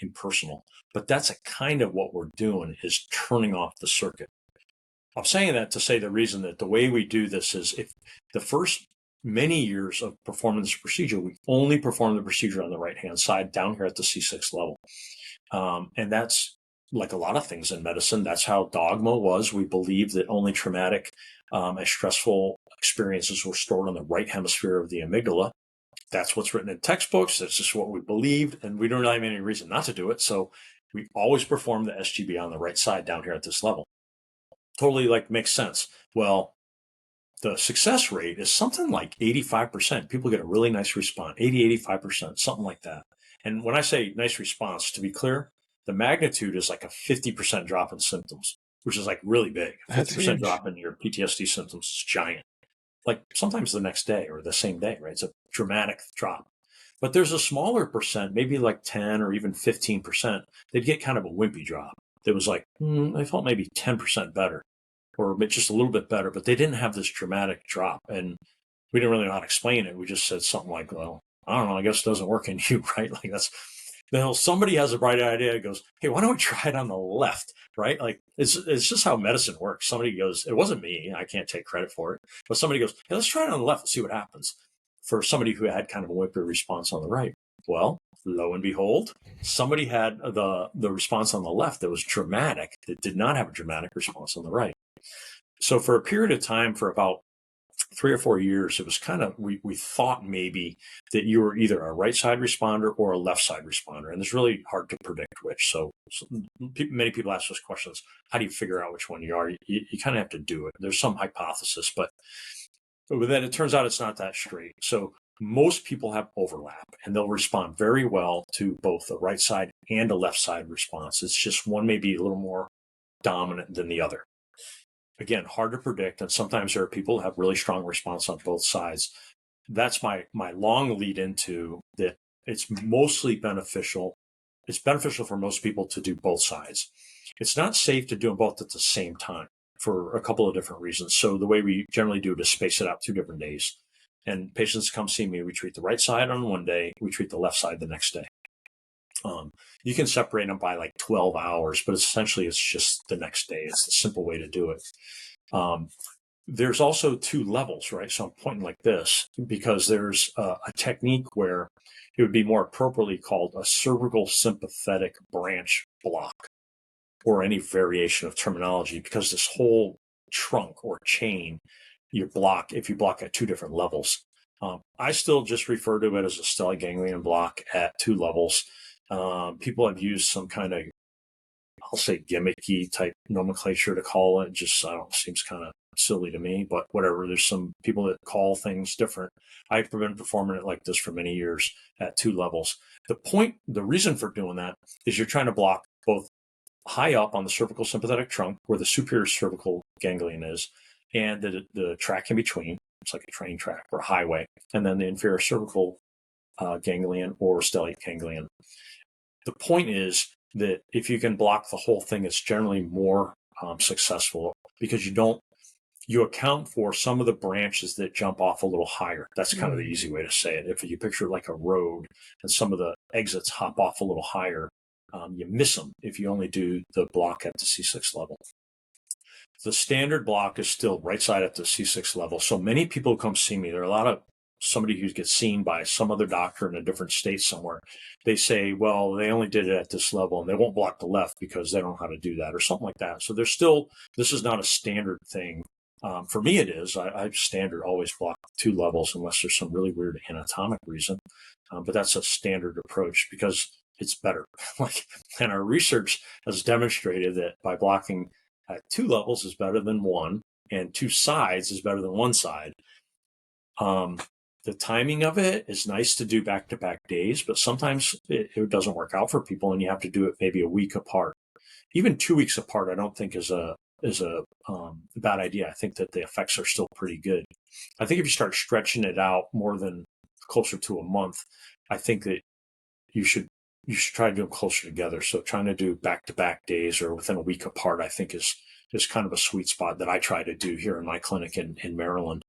impersonal, but that's a kind of what we're doing, is turning off the circuit. I'm saying that to say the reason that the way we do this is, if the first many years of performing this procedure, we only perform the procedure on the right-hand side down here at the C6 level. And that's like a lot of things in medicine, that's how dogma was. We believed that only traumatic and stressful experiences were stored on the right hemisphere of the amygdala. That's what's written in textbooks. That's just what we believed, and we don't really have any reason not to do it. So we always perform the SGB on the right side down here at this level. Totally like makes sense. Well, the success rate is something like 85%. People get a really nice response, 85%, something like that. And when I say nice response, to be clear, the magnitude is like a 50% drop in symptoms, which is like really big. That's 50% huge. drop in your PTSD symptoms is giant. Like sometimes the next day or the same day, right? It's a dramatic drop. But there's a smaller percent, maybe like 10 or even 15%, they'd get kind of a wimpy drop. That was like, I felt maybe 10% better or just a little bit better, but they didn't have this dramatic drop. And we didn't really know how to explain it. We just said something like, well, I don't know, I guess it doesn't work in you, right? Like that's, somebody has a bright idea, goes, hey, why don't we try it on the left, right? Like it's just how medicine works. Somebody goes, it wasn't me, I can't take credit for it, but somebody goes, hey, let's try it on the left and see what happens. For somebody who had kind of a wimpy response on the right. Well, lo and behold, somebody had the response on the left that was dramatic, that did not have a dramatic response on the right. So for a period of time, for about 3 or 4 years, it was kind of, we thought maybe that you were either a right side responder or a left side responder. And it's really hard to predict which. So many people ask us questions, how do you figure out which one you are? You kind of have to do it. There's some hypothesis, but then it turns out it's not that straight. So most people have overlap and they'll respond very well to both the right side and a left side response. It's just one may be a little more dominant than the other. Again, hard to predict. And sometimes there are people who have really strong response on both sides. That's my long lead into that. It's mostly beneficial. It's beneficial for most people to do both sides. It's not safe to do them both at the same time for a couple of different reasons. So the way we generally do it is space it out 2 different days. And patients come see me, we treat the right side on one day, we treat the left side the next day. You can separate them by like 12 hours, but essentially it's just the next day. It's a simple way to do it. There's also 2 levels, right? So I'm pointing like this because there's a technique where it would be more appropriately called a cervical sympathetic branch block, or any variation of terminology, because this whole trunk or chain you block, if you block at 2 different levels. I still just refer to it as a stellate ganglion block at 2 levels. People have used some kind of, I'll say, gimmicky type nomenclature to call it. Just, I don't know, seems kind of silly to me, but whatever. There's some people that call things different. I've been performing it like this for many years at 2 levels. The reason for doing that is you're trying to block both high up on the cervical sympathetic trunk where the superior cervical ganglion is, and the track in between. It's like a train track or a highway, and then the inferior cervical ganglion or stellate ganglion. The point is that if you can block the whole thing, it's generally more successful because you account for some of the branches that jump off a little higher. That's kind of the easy way to say it. If you picture like a road and some of the exits hop off a little higher, you miss them if you only do the block at the C6 level. The standard block is still right side at the C6 level. So many people come see me. There are a lot of somebody who gets seen by some other doctor in a different state somewhere. They say, well, they only did it at this level and they won't block the left because they don't know how to do that or something like that. So there's still, this is not a standard thing. For me, it is. I standard always block 2 levels unless there's some really weird anatomic reason. But that's a standard approach because it's better. And our research has demonstrated that by blocking at 2 levels is better than 1, and 2 sides is better than 1 side. The timing of it is nice to do back-to-back days, but sometimes it doesn't work out for people, and you have to do it maybe a week apart. Even 2 weeks apart, I don't think is a bad idea. I think that the effects are still pretty good. I think if you start stretching it out more than closer to a month, I think that you should try to do them closer together. So trying to do back-to-back days or within a week apart, I think is kind of a sweet spot that I try to do here in my clinic in Maryland.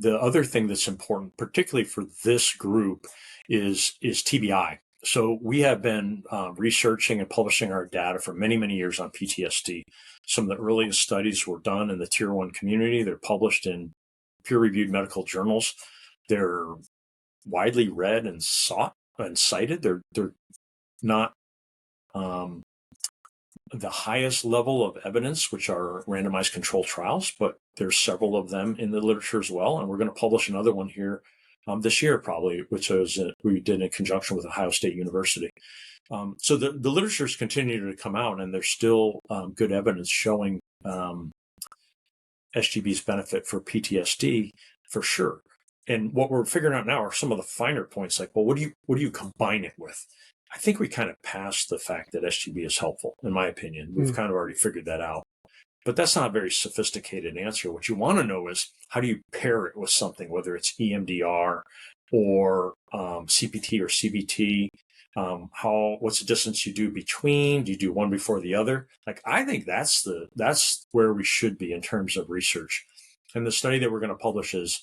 The other thing that's important, particularly for this group, is TBI. So we have been researching and publishing our data for many, many years on PTSD. Some of the earliest studies were done in the Tier 1 community. They're published in peer-reviewed medical journals. They're widely read and sought and cited. They're not the highest level of evidence, which are randomized controlled trials, but there's several of them in the literature as well. And we're going to publish another one here this year, probably, which was we did in conjunction with Ohio State University. So the literature's continuing to come out, and there's still good evidence showing SGB's benefit for PTSD for sure. And what we're figuring out now are some of the finer points, like, well, what do you combine it with? I think we kind of passed the fact that SGB is helpful, in my opinion. We've kind of already figured that out. But that's not a very sophisticated answer. What you want to know is, how do you pair it with something, whether it's EMDR or CPT or CBT? What's the distance you do between? Do you do one before the other? Like, I think that's where we should be in terms of research. And the study that we're going to publish is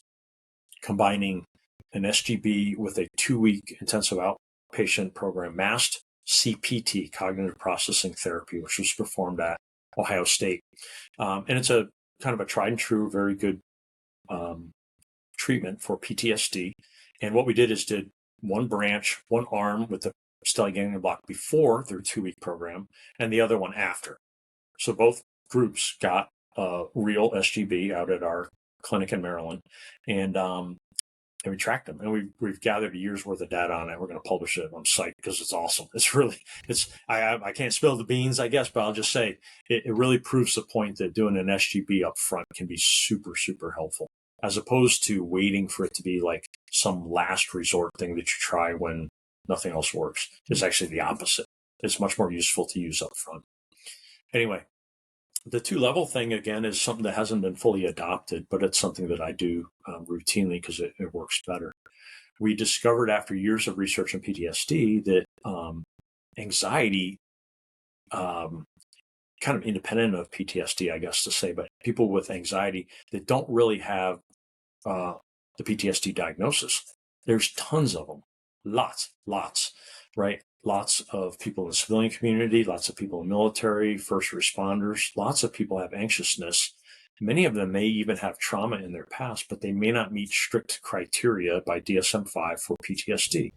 combining an SGB with a 2-week intensive outpatient program, MAST CPT, cognitive processing therapy, which was performed at Ohio State. And it's a kind of a tried and true, very good treatment for PTSD. And what we did is did one branch, one arm with the Stellate Ganglion Block before their 2-week program, and the other one after. So both groups got real SGB out at our clinic in Maryland, and we tracked them, and we've gathered a year's worth of data on it. We're going to publish it on site because it's awesome. I can't spill the beans, I guess, but I'll just say it really proves the point that doing an SGB up front can be super, super helpful, as opposed to waiting for it to be like some last resort thing that you try when nothing else works. It's actually the opposite. It's much more useful to use up front. Anyway, the 2-level thing, again, is something that hasn't been fully adopted, but it's something that I do routinely because it works better. We discovered after years of research on PTSD that anxiety, kind of independent of PTSD, I guess to say, but people with anxiety that don't really have the PTSD diagnosis, there's tons of them. Lots, right? Lots of people in the civilian community, lots of people in the military, first responders, lots of people have anxiousness. Many of them may even have trauma in their past, but they may not meet strict criteria by DSM-5 for PTSD.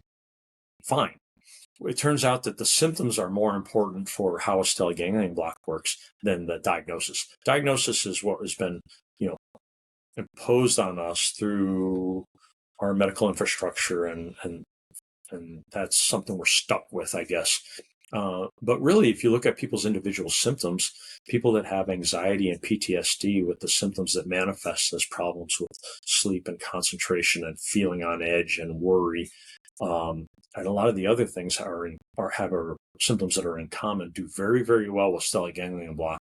Fine. It turns out that the symptoms are more important for how a stellate ganglion block works than the diagnosis. Diagnosis is what has been, imposed on us through our medical infrastructure, and that's something we're stuck with, I guess. But really, if you look at people's individual symptoms, people that have anxiety and PTSD with the symptoms that manifest as problems with sleep and concentration and feeling on edge and worry, and a lot of the other things have symptoms that are in common, do very, very well with stellate ganglion block.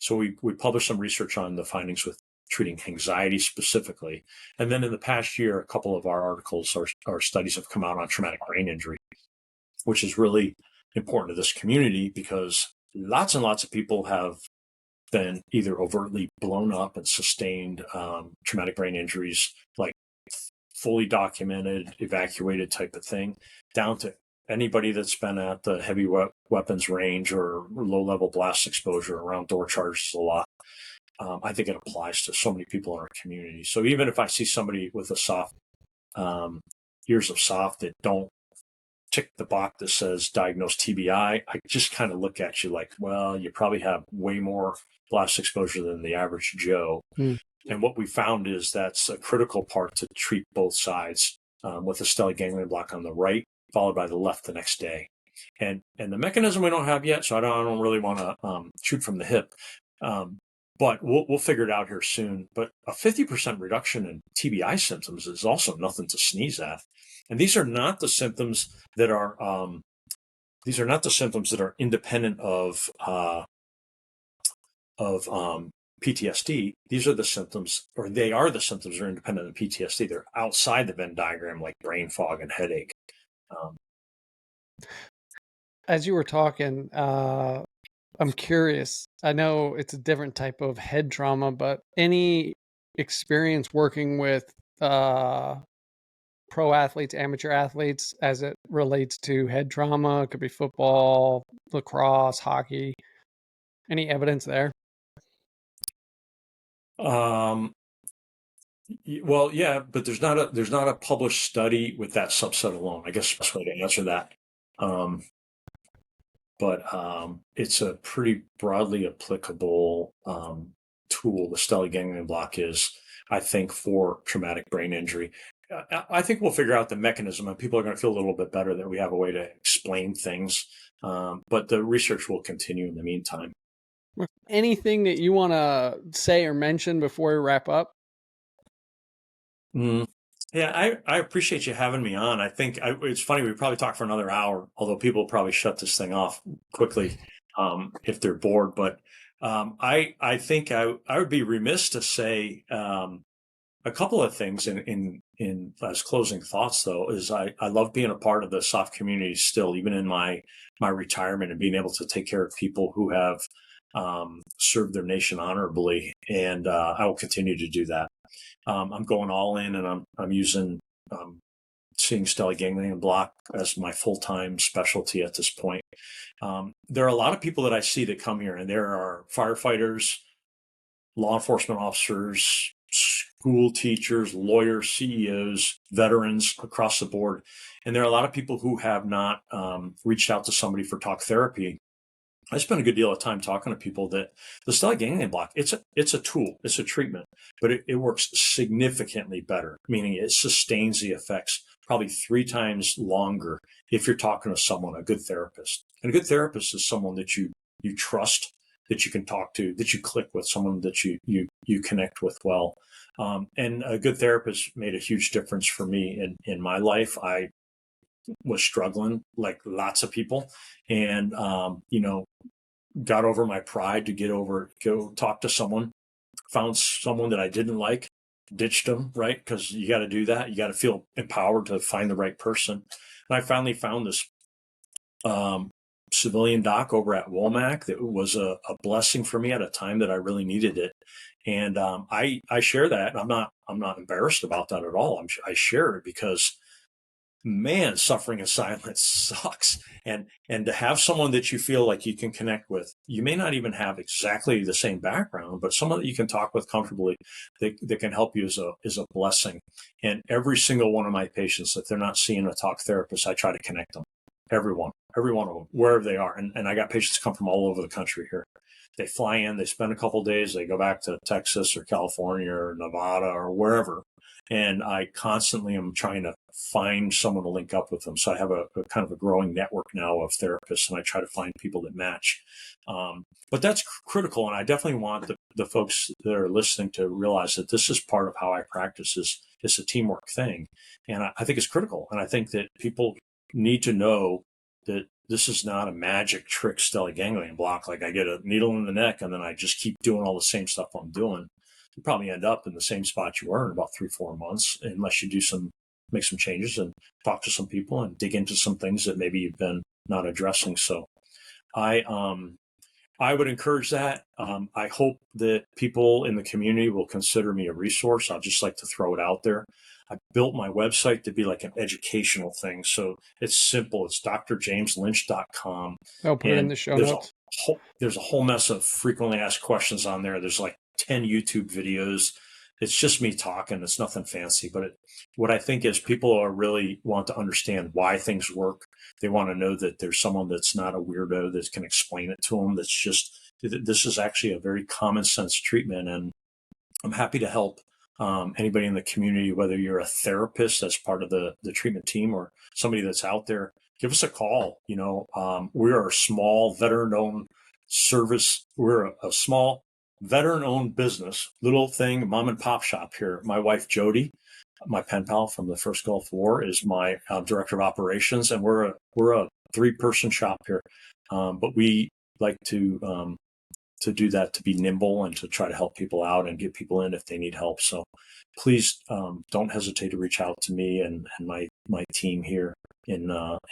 So we published some research on the findings with treating anxiety specifically. And then in the past year, a couple of our articles or studies have come out on traumatic brain injury, which is really important to this community because lots and lots of people have been either overtly blown up and sustained traumatic brain injuries, like fully documented, evacuated type of thing, down to anybody that's been at the heavy weapons range or low-level blast exposure around door charges a lot. I think it applies to so many people in our community. So even if I see somebody with a soft, years of soft that don't tick the box that says diagnosed TBI, I just kind of look at you like, well, you probably have way more blast exposure than the average Joe. And what we found is that's a critical part to treat both sides with a stellate ganglion block on the right, followed by the left the next day. And the mechanism we don't have yet, so I don't really want to shoot from the hip. But we'll figure it out here soon. But a 50% reduction in TBI symptoms is also nothing to sneeze at. And these are not the symptoms that are independent of PTSD. These are the symptoms, or they are the symptoms that are independent of PTSD. They're outside the Venn diagram, like brain fog and headache. As you were talking, I'm curious. I know it's a different type of head trauma, but any experience working with pro athletes, amateur athletes, as it relates to head trauma? It could be football, lacrosse, hockey. Any evidence there? Well, yeah, but there's not a published study with that subset alone. I guess that's the best way to answer that. but it's a pretty broadly applicable tool. The Stellate Ganglion Block is, I think, for traumatic brain injury. I think we'll figure out the mechanism, and people are going to feel a little bit better that we have a way to explain things. But the research will continue in the meantime. Anything that you want to say or mention before we wrap up? Yeah, I appreciate you having me on. I think it's funny, we probably talk for another hour, although people probably shut this thing off quickly if they're bored. But I think I would be remiss to say a couple of things in as closing thoughts, though, is I love being a part of the SOF community still, even in my retirement, and being able to take care of people who have served their nation honorably. And I will continue to do that. I'm going all in, and I'm using seeing Stellate Ganglion Block as my full-time specialty at this point. There are a lot of people that I see that come here, and there are firefighters, law enforcement officers, school teachers, lawyers, CEOs, veterans across the board. And there are a lot of people who have not reached out to somebody for talk therapy. I spend a good deal of time talking to people that the Stellate Ganglion Block, it's a tool, it's a treatment, but it works significantly better, meaning it sustains the effects probably 3 times longer if you're talking to someone, a good therapist. And a good therapist is someone that you trust, that you can talk to, that you click with, someone that you connect with well. And a good therapist made a huge difference for me in my life. I was struggling like lots of people, and got over my pride to go talk to someone, found someone that I didn't like, ditched them, right? Because you got to do that. You got to feel empowered to find the right person. And I finally found this civilian doc over at Womack that was a blessing for me at a time that I really needed it. And I share that. I'm not embarrassed about that at all. I share it because, man, suffering in silence sucks. And to have someone that you feel like you can connect with, you may not even have exactly the same background, but someone that you can talk with comfortably that can help you is a blessing. And every single one of my patients, if they're not seeing a talk therapist, I try to connect them. Every one of them, wherever they are. And I got patients come from all over the country here. They fly in, they spend a couple of days, they go back to Texas or California or Nevada or wherever. And I constantly am trying to find someone to link up with them. So I have a kind of a growing network now of therapists, and I try to find people that match. But that's critical. And I definitely want the folks that are listening to realize that this is part of how I practice. It's a teamwork thing. And I think it's critical. And I think that people need to know that this is not a magic trick Stellate Ganglion Block. Like I get a needle in the neck and then I just keep doing all the same stuff I'm doing. You probably end up in the same spot you were in about 3-4 months, unless you make some changes and talk to some people and dig into some things that maybe you've been not addressing. So I would encourage that. I hope that people in the community will consider me a resource. I'd just like to throw it out there. I built my website to be like an educational thing. So it's simple. It's drjameslynch.com. I'll put it in the show notes. There's a whole mess of frequently asked questions on there. There's like 10 YouTube videos. It's just me talking. It's nothing fancy. But what I think is people are really want to understand why things work. They want to know that there's someone that's not a weirdo that can explain it to them. That's just, this is actually a very common sense treatment. And I'm happy to help anybody in the community, whether you're a therapist that's part of the treatment team or somebody that's out there. Give us a call. We are a small veteran-owned service. We're a small veteran-owned business, little thing, mom and pop shop here. My wife, Jody, my pen pal from the first Gulf War, is my director of operations, and we're a 3-person shop here. But we like to do that, to be nimble and to try to help people out and get people in if they need help. So please don't hesitate to reach out to me and my team here in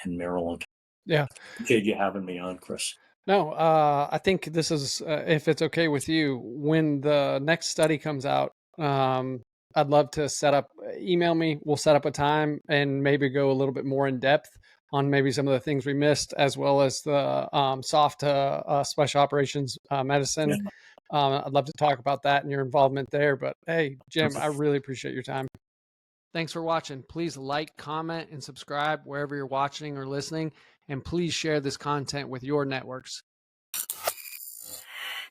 Maryland. Yeah. Appreciate you having me on, Chris. No, I think this is, if it's okay with you, when the next study comes out, I'd love to email me. We'll set up a time and maybe go a little bit more in depth on maybe some of the things we missed, as well as the soft special operations medicine. Yeah. I'd love to talk about that and your involvement there. But hey, Jim, I really appreciate your time. Thanks for watching. Please like, comment, and subscribe wherever you're watching or listening, and please share this content with your networks.